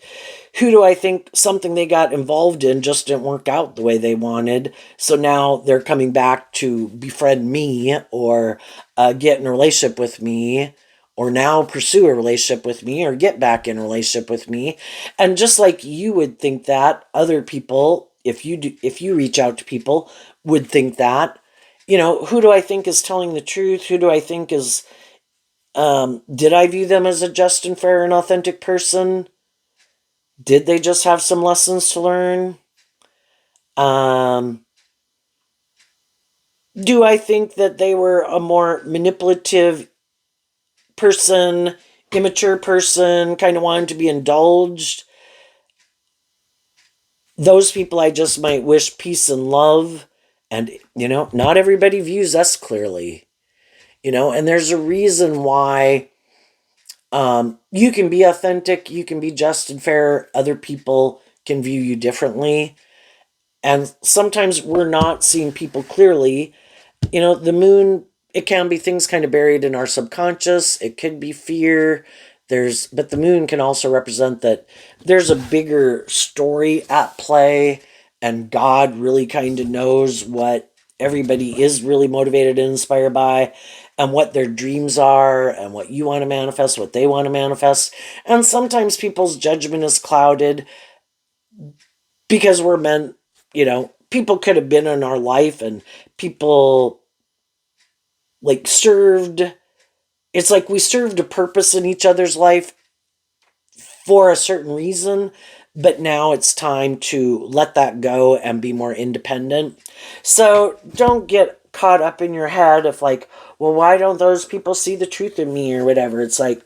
who do I think something they got involved in just didn't work out the way they wanted, so now they're coming back to befriend me or get in a relationship with me, or now pursue a relationship with me, or get back in a relationship with me. And just like you would think that, other people, if you reach out to people, would think that. Who do I think is telling the truth? Who do I think is did I view them as a just and fair and authentic person? Did they just have some lessons to learn? Do I think that they were a more manipulative person, immature person, kind of wanted to be indulged? Those people I just might wish peace and love. And, not everybody views us clearly, and there's a reason why you can be authentic, you can be just and fair, other people can view you differently. And sometimes we're not seeing people clearly. The moon, it can be things kind of buried in our subconscious. It could be fear. But the moon can also represent that there's a bigger story at play, and God really kind of knows what everybody is really motivated and inspired by, and what their dreams are, and what you want to manifest, what they want to manifest. And sometimes people's judgment is clouded because we're meant, people could have been in our life and people served. It's like we served a purpose in each other's life for a certain reason, but now it's time to let that go and be more independent. So don't get caught up in your head of well, why don't those people see the truth in me or whatever? It's and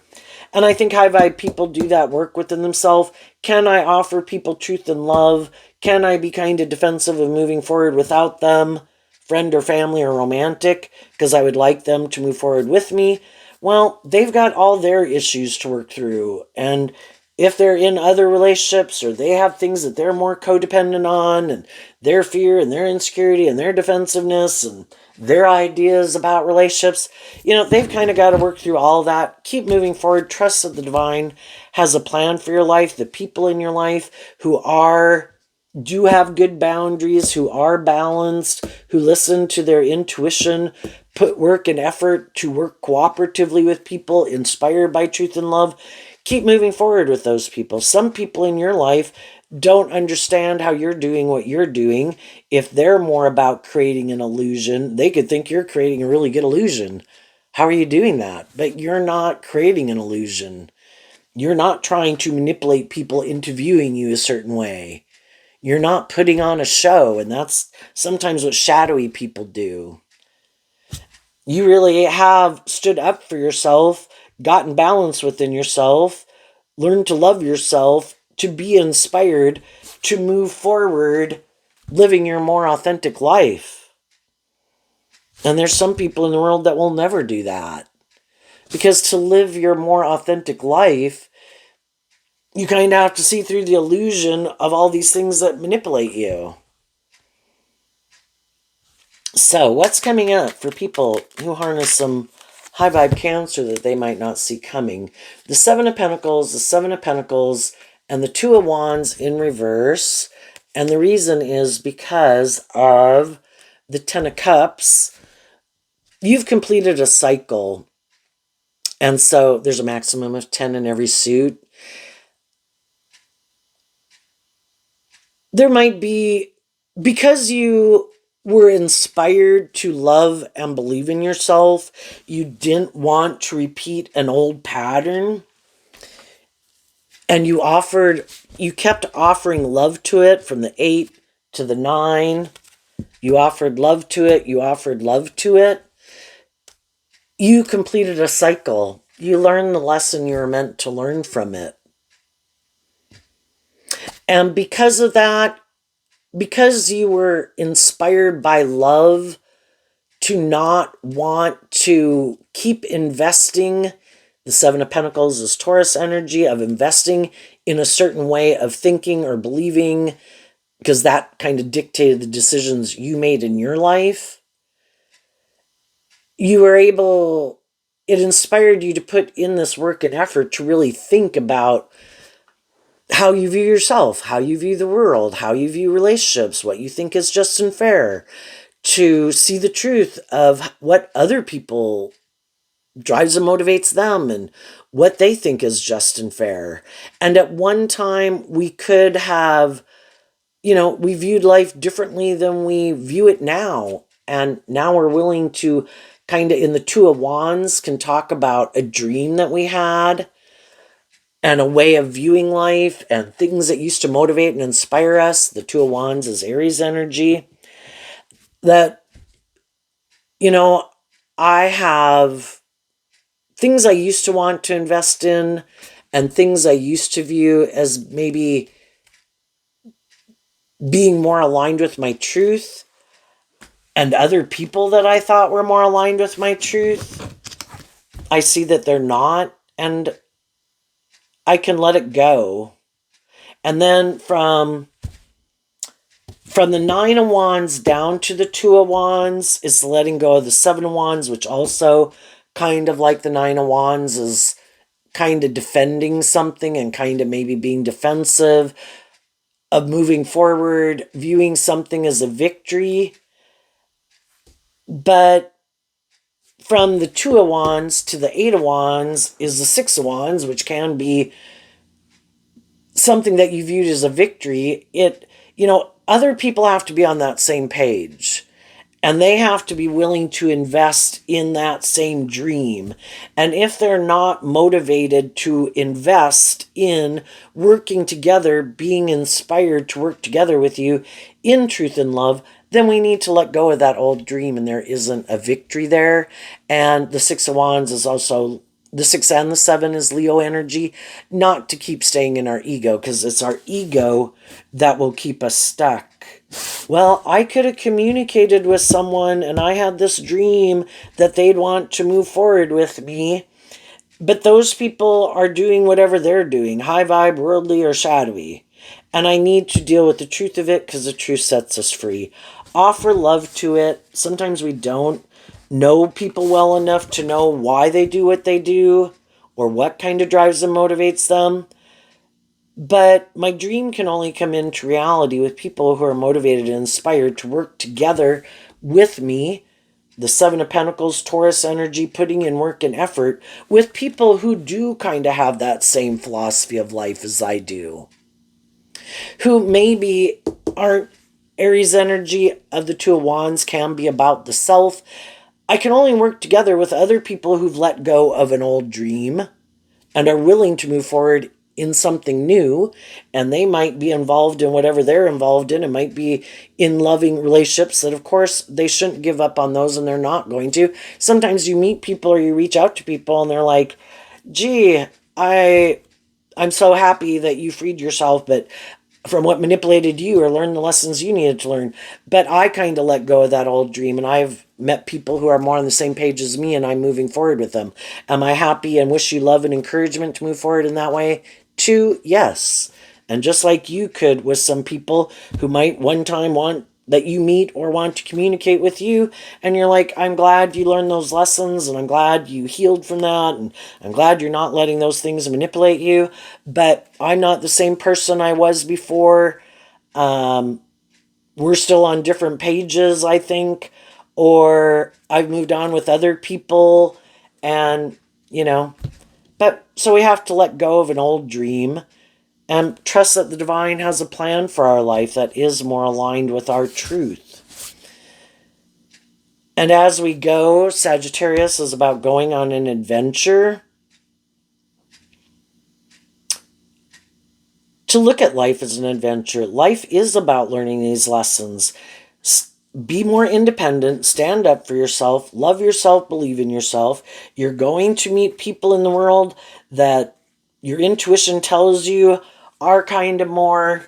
I think high vibe people do that work within themselves. Can I offer people truth and love? Can I be kind of defensive of moving forward without them, friend or family or romantic, because I would like them to move forward with me? Well, they've got all their issues to work through. And if they're in other relationships, or they have things that they're more codependent on, and their fear and their insecurity and their defensive,ness and their ideas about relationships. They've kind of got to work through all that. Keep moving forward. Trust that the divine has a plan for your life. The people in your life who do have good boundaries, who are balanced, who listen to their intuition, put work and effort to work cooperatively with people, inspired by truth and love. Keep moving forward with those people. Some people in your life don't understand how you're doing what you're doing. If they're more about creating an illusion, they could think you're creating a really good illusion. How are you doing that? But you're not creating an illusion. You're not trying to manipulate people into viewing you a certain way. You're not putting on a show, and that's sometimes what shadowy people do. You really have stood up for yourself, gotten balance within yourself, learned to love yourself, to be inspired, to move forward, living your more authentic life. And there's some people in the world that will never do that. Because to live your more authentic life, you kind of have to see through the illusion of all these things that manipulate you. So, what's coming up for people who harness some high vibe Cancer that they might not see coming? The Seven of Pentacles, and the Two of Wands in reverse. And the reason is because of the Ten of Cups. You've completed a cycle. And so there's a maximum of 10 in every suit. There might be, because you were inspired to love and believe in yourself, you didn't want to repeat an old pattern, and you kept offering love to it from the 8 to the 9. You offered love to it. You completed a cycle. You learned the lesson you were meant to learn from it. And because of that, because you were inspired by love to not want to keep investing, the Seven of Pentacles is Taurus energy of investing in a certain way of thinking or believing, because that kind of dictated the decisions you made in your life. It inspired you to put in this work and effort to really think about how you view yourself, how you view the world, how you view relationships, what you think is just and fair, to see the truth of what other people drives and motivates them and what they think is just and fair. And at one time, we could have, we viewed life differently than we view it now. And now we're willing to kind of, in the Two of Wands, can talk about a dream that we had and a way of viewing life and things that used to motivate and inspire us. The Two of Wands is Aries energy. That, I have things I used to want to invest in and things I used to view as maybe being more aligned with my truth, and other people that I thought were more aligned with my truth, I see that they're not, and I can let it go. And then from the Nine of Wands down to the Two of Wands is letting go of the Seven of Wands, which also kind of like the Nine of Wands is kind of defending something and kind of maybe being defensive, of moving forward, viewing something as a victory. But from the Two of Wands to the Eight of Wands is the Six of Wands, which can be something that you viewed as a victory. Other people have to be on that same page. And they have to be willing to invest in that same dream. And if they're not motivated to invest in working together, being inspired to work together with you in truth and love, then we need to let go of that old dream, and there isn't a victory there. And the Six of Wands is also, the 6 and the 7 is Leo energy, not to keep staying in our ego, because it's our ego that will keep us stuck. Well, I could have communicated with someone and I had this dream that they'd want to move forward with me, but those people are doing whatever they're doing, high vibe, worldly, or shadowy. And I need to deal with the truth of it, because the truth sets us free. offer love to it. Sometimes we don't know people well enough to know why they do what they do or what kind of drives and motivates them. But my dream can only come into reality with people who are motivated and inspired to work together with me, the Seven of Pentacles, Taurus energy, putting in work and effort with people who do kind of have that same philosophy of life as I do, who maybe aren't Aries energy of the Two of Wands, can be about the self. I can only work together with other people who've let go of an old dream and are willing to move forward in something new, and they might be involved in whatever they're involved in. It might be in loving relationships that, of course, they shouldn't give up on those, and they're not going to. Sometimes you meet people or you reach out to people and they're like, gee, I'm so happy that you freed yourself, but from what manipulated you, or learned the lessons you needed to learn. But I kind of let go of that old dream, and I've met people who are more on the same page as me, and I'm moving forward with them. Am I happy and wish you love and encouragement to move forward in that way too? Yes. And just like you could with some people who might one time want that you meet or want to communicate with you, and you're like, I'm glad you learned those lessons, and I'm glad you healed from that, and I'm glad you're not letting those things manipulate you, but I'm not the same person I was before. We're still on different pages, I think, or I've moved on with other people, and but so we have to let go of an old dream and trust that the divine has a plan for our life that is more aligned with our truth. And as we go, Sagittarius is about going on an adventure. To look at life as an adventure. Life is about learning these lessons. Be more independent, stand up for yourself, love yourself, believe in yourself. You're going to meet people in the world that your intuition tells you are kind of more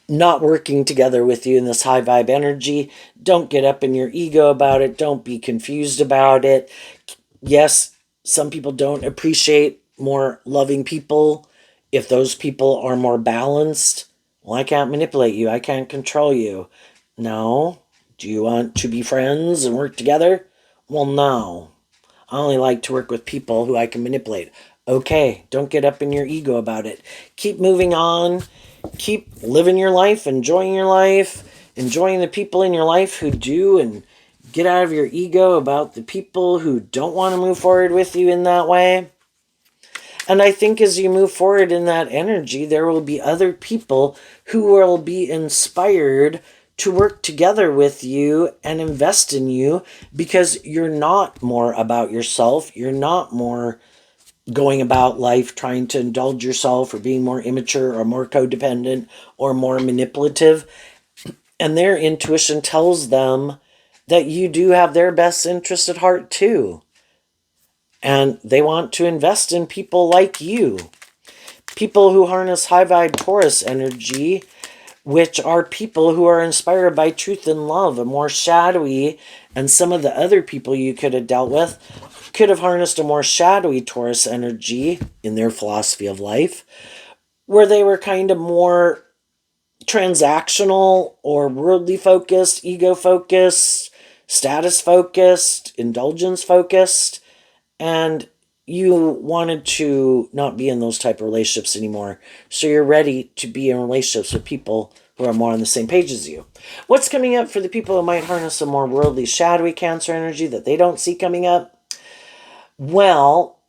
not working together with you in this high vibe energy. Don't get up in your ego about it. Don't be confused about it. Yes, some people don't appreciate more loving people if those people are more balanced. Well, I can't manipulate you. I can't control you. No. Do you want to be friends and work together? Well, no. I only like to work with people who I can manipulate. Okay, don't get up in your ego about it. Keep moving on. Keep living your life, enjoying the people in your life who do, and get out of your ego about the people who don't want to move forward with you in that way. And I think as you move forward in that energy, there will be other people who will be inspired to work together with you and invest in you, because you're not more about yourself. You're not more going about life trying to indulge yourself or being more immature or more codependent or more manipulative. And their intuition tells them that you do have their best interest at heart too. And they want to invest in people like you. People who harness high vibe Taurus energy, which are people who are inspired by truth and love, a more shadowy, and some of the other people you could have dealt with could have harnessed a more shadowy Taurus energy in their philosophy of life, where they were kind of more transactional or worldly focused, ego focused, status focused, indulgence focused, and you wanted to not be in those type of relationships anymore. So you're ready to be in relationships with people who are more on the same page as you. What's coming up for the people who might harness a more worldly, shadowy Cancer energy that they don't see coming up? Well,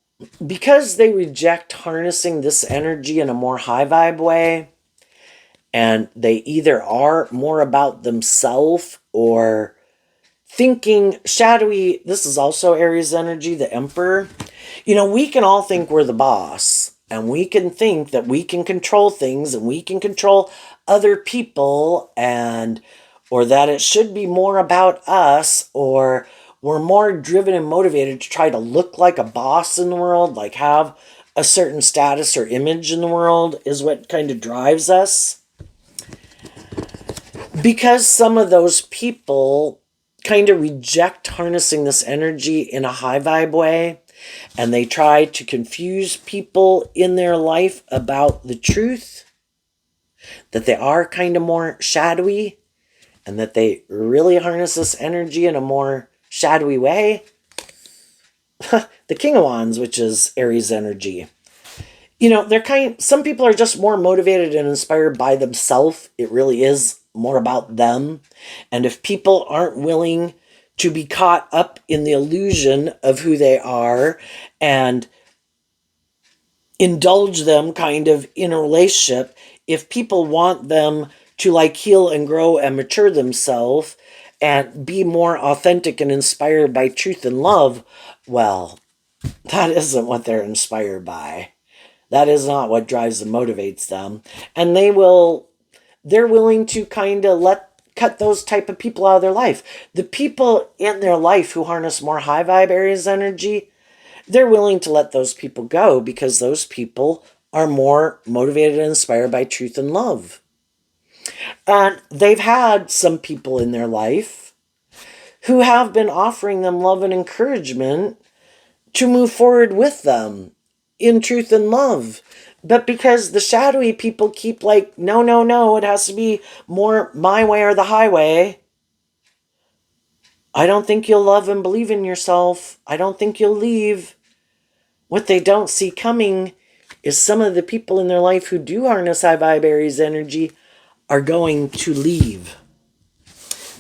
because they reject harnessing this energy in a more high vibe way, and they either are more about themselves or thinking shadowy. This is also Aries energy, the Emperor. We can all think we're the boss, and we can think that we can control things and we can control other people, and or that it should be more about us, or we're more driven and motivated to try to look like a boss in the world, like have a certain status or image in the world is what kind of drives us. Because some of those people kind of reject harnessing this energy in a high vibe way, and they try to confuse people in their life about the truth, that they are kind of more shadowy. and that they really harness this energy in a more shadowy way, the King of Wands, which is Aries energy. Some people are just more motivated and inspired by themselves. It really is more about them. And if people aren't willing to be caught up in the illusion of who they are and indulge them kind of in a relationship, if people want them to like heal and grow and mature themselves and be more authentic and inspired by truth and love, well, that isn't what they're inspired by. That is not what drives and motivates them. And they're willing to kind of cut those type of people out of their life. The people in their life who harness more high vibe Aries energy, they're willing to let those people go because those people are more motivated and inspired by truth and love. And they've had some people in their life who have been offering them love and encouragement to move forward with them in truth and love. But because the shadowy people keep like, no, no, no, it has to be more my way or the highway. I don't think you'll love and believe in yourself. I don't think you'll leave. What they don't see coming is some of the people in their life who do harness high vibe Aries energy are going to leave.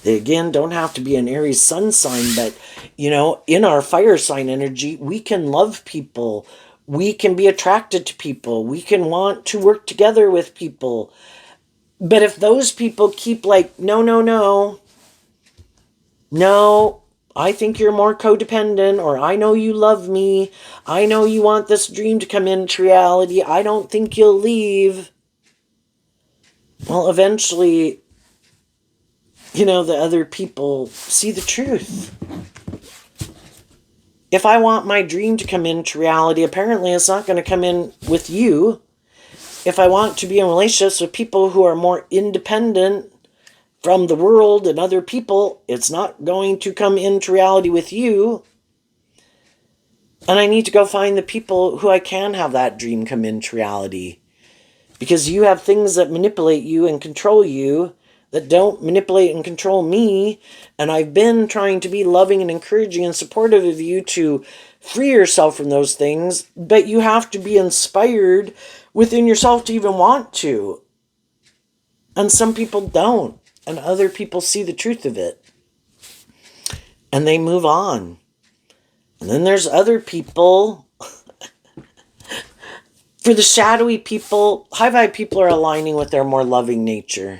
They, again, don't have to be an Aries sun sign, but, in our fire sign energy, we can love people. We can be attracted to people. We can want to work together with people. But if those people keep like, no, no, no, no, I think you're more codependent, or I know you love me. I know you want this dream to come into reality. I don't think you'll leave. Well, eventually, the other people see the truth. If I want my dream to come into reality, apparently it's not going to come in with you. If I want to be in relationships with people who are more independent from the world and other people, it's not going to come into reality with you. And I need to go find the people who I can have that dream come into reality. Because you have things that manipulate you and control you that don't manipulate and control me. And I've been trying to be loving and encouraging and supportive of you to free yourself from those things. But you have to be inspired within yourself to even want to. And some people don't. And other people see the truth of it. And they move on. And then there's other people. For the shadowy people, high vibe people are aligning with their more loving nature.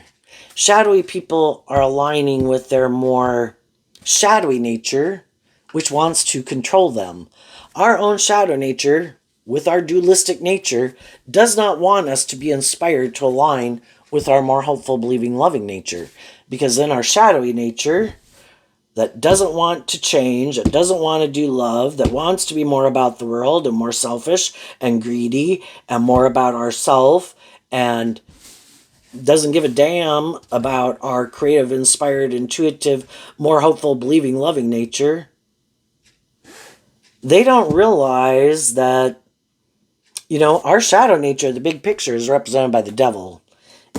Shadowy people are aligning with their more shadowy nature, which wants to control them. Our own shadow nature, with our dualistic nature, does not want us to be inspired to align with our more hopeful, believing, loving nature. Because in our shadowy nature, that doesn't want to change, that doesn't want to do love, that wants to be more about the world and more selfish and greedy and more about ourself and doesn't give a damn about our creative, inspired, intuitive, more hopeful, believing, loving nature. They don't realize that, our shadow nature, the big picture, is represented by the devil.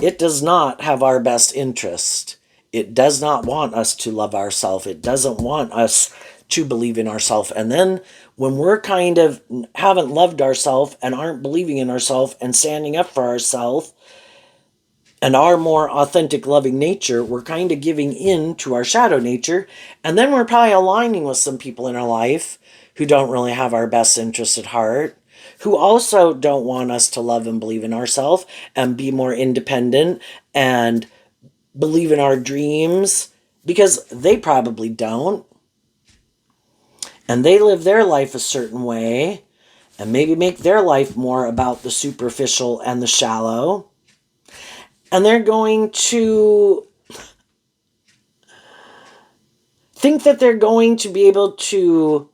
It does not have our best interest. It does not want us to love ourselves. It doesn't want us to believe in ourselves. And then when we're kind of haven't loved ourselves and aren't believing in ourselves and standing up for ourselves and our more authentic, loving nature, we're kind of giving in to our shadow nature. And then we're probably aligning with some people in our life who don't really have our best interests at heart, who also don't want us to love and believe in ourselves and be more independent and believe in our dreams, because they probably don't. And they live their life a certain way and maybe make their life more about the superficial and the shallow. And they're going to think that they're going to be able to,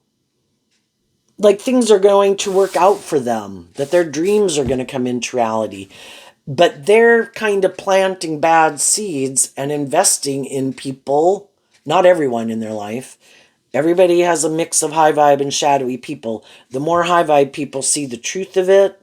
like, things are going to work out for them, that their dreams are going to come into reality. But they're kind of planting bad seeds and investing in people, not everyone in their life. Everybody has a mix of high vibe and shadowy people. The more high vibe people see the truth of it,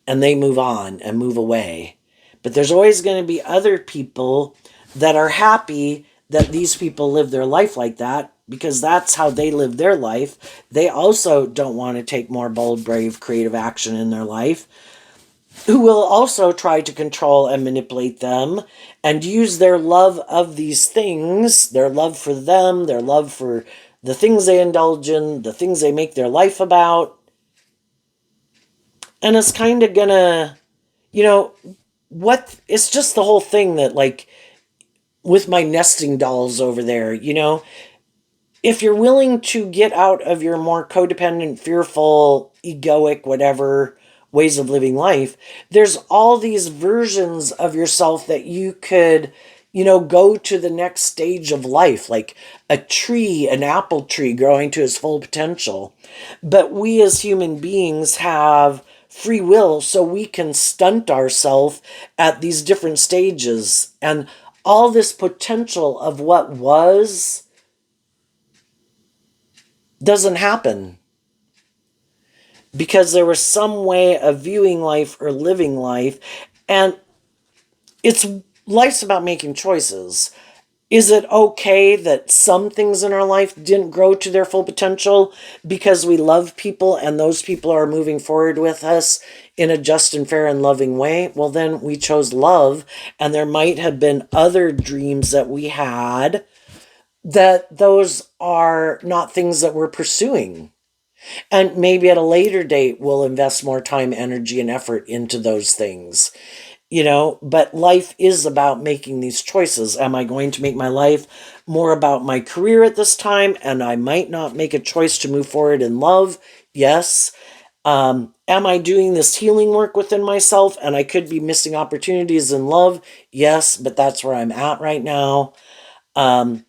and they move on and move away. But there's always going to be other people that are happy that these people live their life like that because that's how they live their life. They also don't want to take more bold, brave, creative action in their life, who will also try to control and manipulate them and use their love of these things, their love for them, their love for the things they indulge in, the things they make their life about. And it's kind of gonna, you know, what it's just the whole thing that, like, with my nesting dolls over there, if you're willing to get out of your more codependent, fearful, egoic, whatever ways of living life, there's all these versions of yourself that you could, go to the next stage of life, like a tree, an apple tree growing to its full potential. But we as human beings have free will, so we can stunt ourselves at these different stages. And all this potential of what was doesn't happen because there was some way of viewing life or living life. And it's life's about making choices. Is it okay that some things in our life didn't grow to their full potential because we love people and those people are moving forward with us in a just and fair and loving way? Well, then we chose love, and there might have been other dreams that we had that those are not things that we're pursuing. And maybe at a later date, we'll invest more time, energy, and effort into those things. But life is about making these choices. Am I going to make my life more about my career at this time? And I might not make a choice to move forward in love. Yes. Am I doing this healing work within myself? And I could be missing opportunities in love. Yes, but that's where I'm at right now. The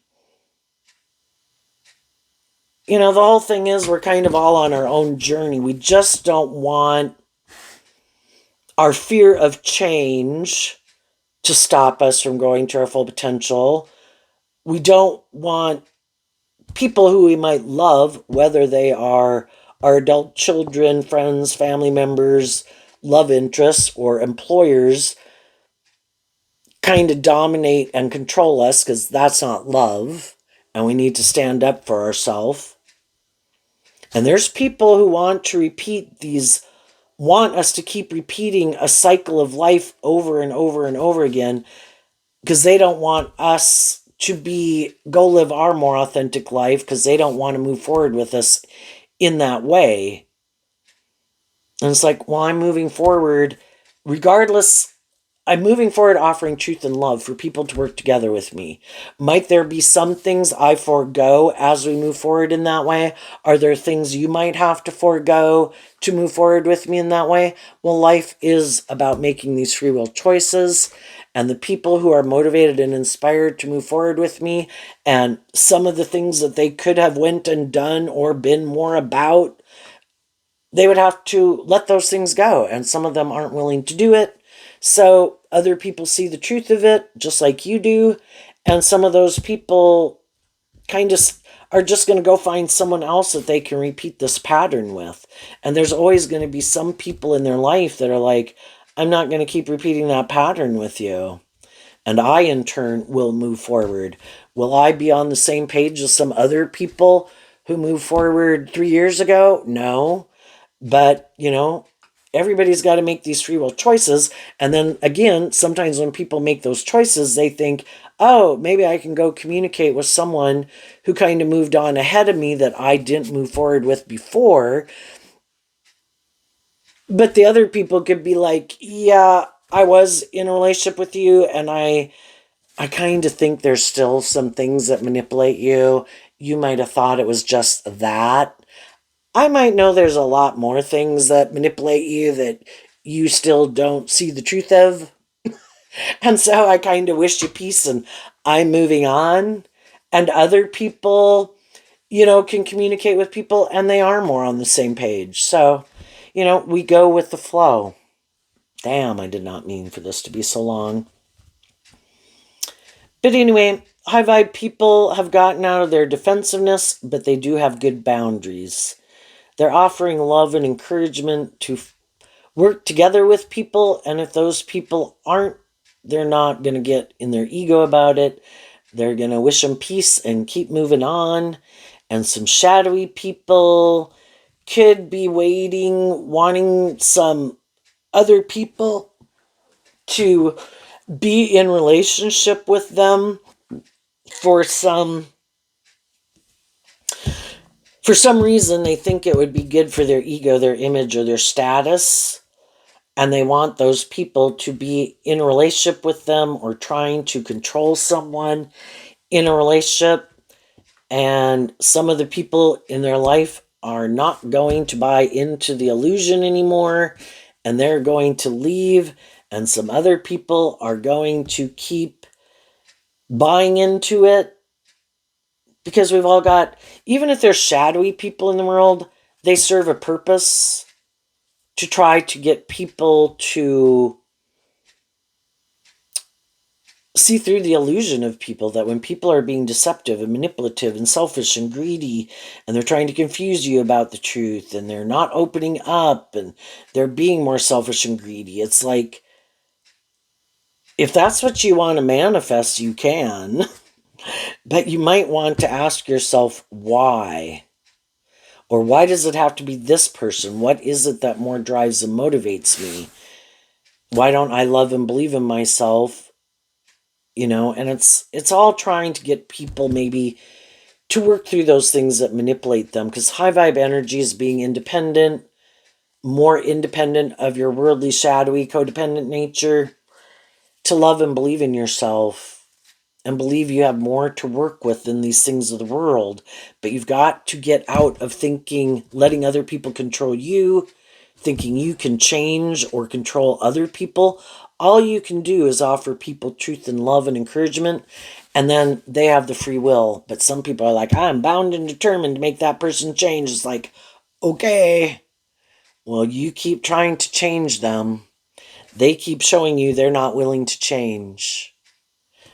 whole thing is we're kind of all on our own journey. We just don't want our fear of change to stop us from growing to our full potential. We don't want people who we might love, whether they are our adult children, friends, family members, love interests, or employers, kind of dominate and control us, because that's not love, and we need to stand up for ourselves. And there's people who want us to keep repeating a cycle of life over and over and over again, because they don't want us to go live our more authentic life, because they don't want to move forward with us in that way. And it's like, well, I'm moving forward regardless. I'm moving forward offering truth and love for people to work together with me. Might there be some things I forego as we move forward in that way? Are there things you might have to forego to move forward with me in that way? Well, life is about making these free will choices, and the people who are motivated and inspired to move forward with me, and some of the things that they could have went and done or been more about, they would have to let those things go, and some of them aren't willing to do it. So other people see the truth of it, just like you do, and some of those people kind of are just going to go find someone else that they can repeat this pattern with. And there's always going to be some people in their life that are like, I'm not going to keep repeating that pattern with you. And I, in turn, will move forward. Will I be on the same page as some other people who moved forward 3 years ago? No. But, everybody's got to make these free will choices. And then again, sometimes when people make those choices, they think, oh, maybe I can go communicate with someone who kind of moved on ahead of me that I didn't move forward with before. But the other people could be like, yeah, I was in a relationship with you, and I kind of think there's still some things that manipulate you. You might have thought it was just that. I might know there's a lot more things that manipulate you that you still don't see the truth of. And so I kind of wish you peace, and I'm moving on. And other people, can communicate with people and they are more on the same page. So, we go with the flow. Damn, I did not mean for this to be so long. But anyway, high vibe people have gotten out of their defensiveness, but they do have good boundaries. They're offering love and encouragement to work together with people, and if those people aren't they're not going to get in their ego about it. They're going to wish them peace and keep moving on. And some shadowy people could be waiting, wanting some other people to be in relationship with them for some reason. They think it would be good for their ego, their image, or their status, and they want those people to be in a relationship with them or trying to control someone in a relationship. And some of the people in their life are not going to buy into the illusion anymore, and they're going to leave, and some other people are going to keep buying into it, because we've all got, even if there's shadowy people in the world, they serve a purpose to try to get people to see through the illusion of people, that when people are being deceptive and manipulative and selfish and greedy, and they're trying to confuse you about the truth, and they're not opening up, and they're being more selfish and greedy, it's like, if that's what you want to manifest, you can, but you might want to ask yourself why. Or why does it have to be this person? What is it that more drives and motivates me? Why don't I love and believe in myself? And it's all trying to get people maybe to work through those things that manipulate them, because high vibe energy is being independent, more independent of your worldly, shadowy, codependent nature, to love and believe in yourself and believe you have more to work with than these things of the world. But you've got to get out of thinking, letting other people control you, thinking you can change or control other people. All you can do is offer people truth and love and encouragement, and then they have the free will. But some people are like, I'm bound and determined to make that person change. It's like, okay, well, you keep trying to change them. They keep showing you they're not willing to change.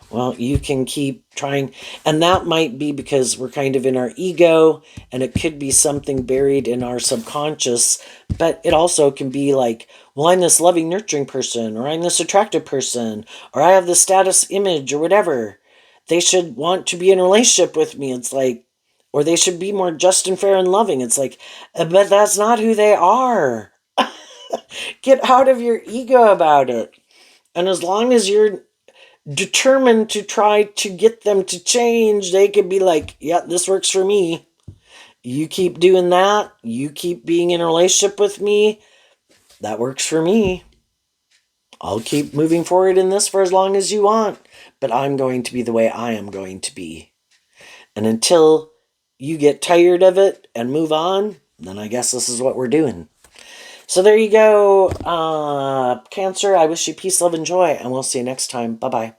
Well, you can keep trying, and that might be because we're kind of in our ego, and it could be something buried in our subconscious, but it also can be like, well, I'm this loving, nurturing person, or I'm this attractive person, or I have this status image, or whatever. They should want to be in a relationship with me. It's like, or they should be more just and fair and loving. It's like, but that's not who they are. Get out of your ego about it. And as long as you're determined to try to get them to change, they could be like, yeah, this works for me. You keep doing that. You keep being in a relationship with me. That works for me. I'll keep moving forward in this for as long as you want. But I'm going to be the way I am going to be. And until you get tired of it and move on, then I guess this is what we're doing. So there you go, Cancer. I wish you peace, love, and joy. And we'll see you next time. Bye-bye.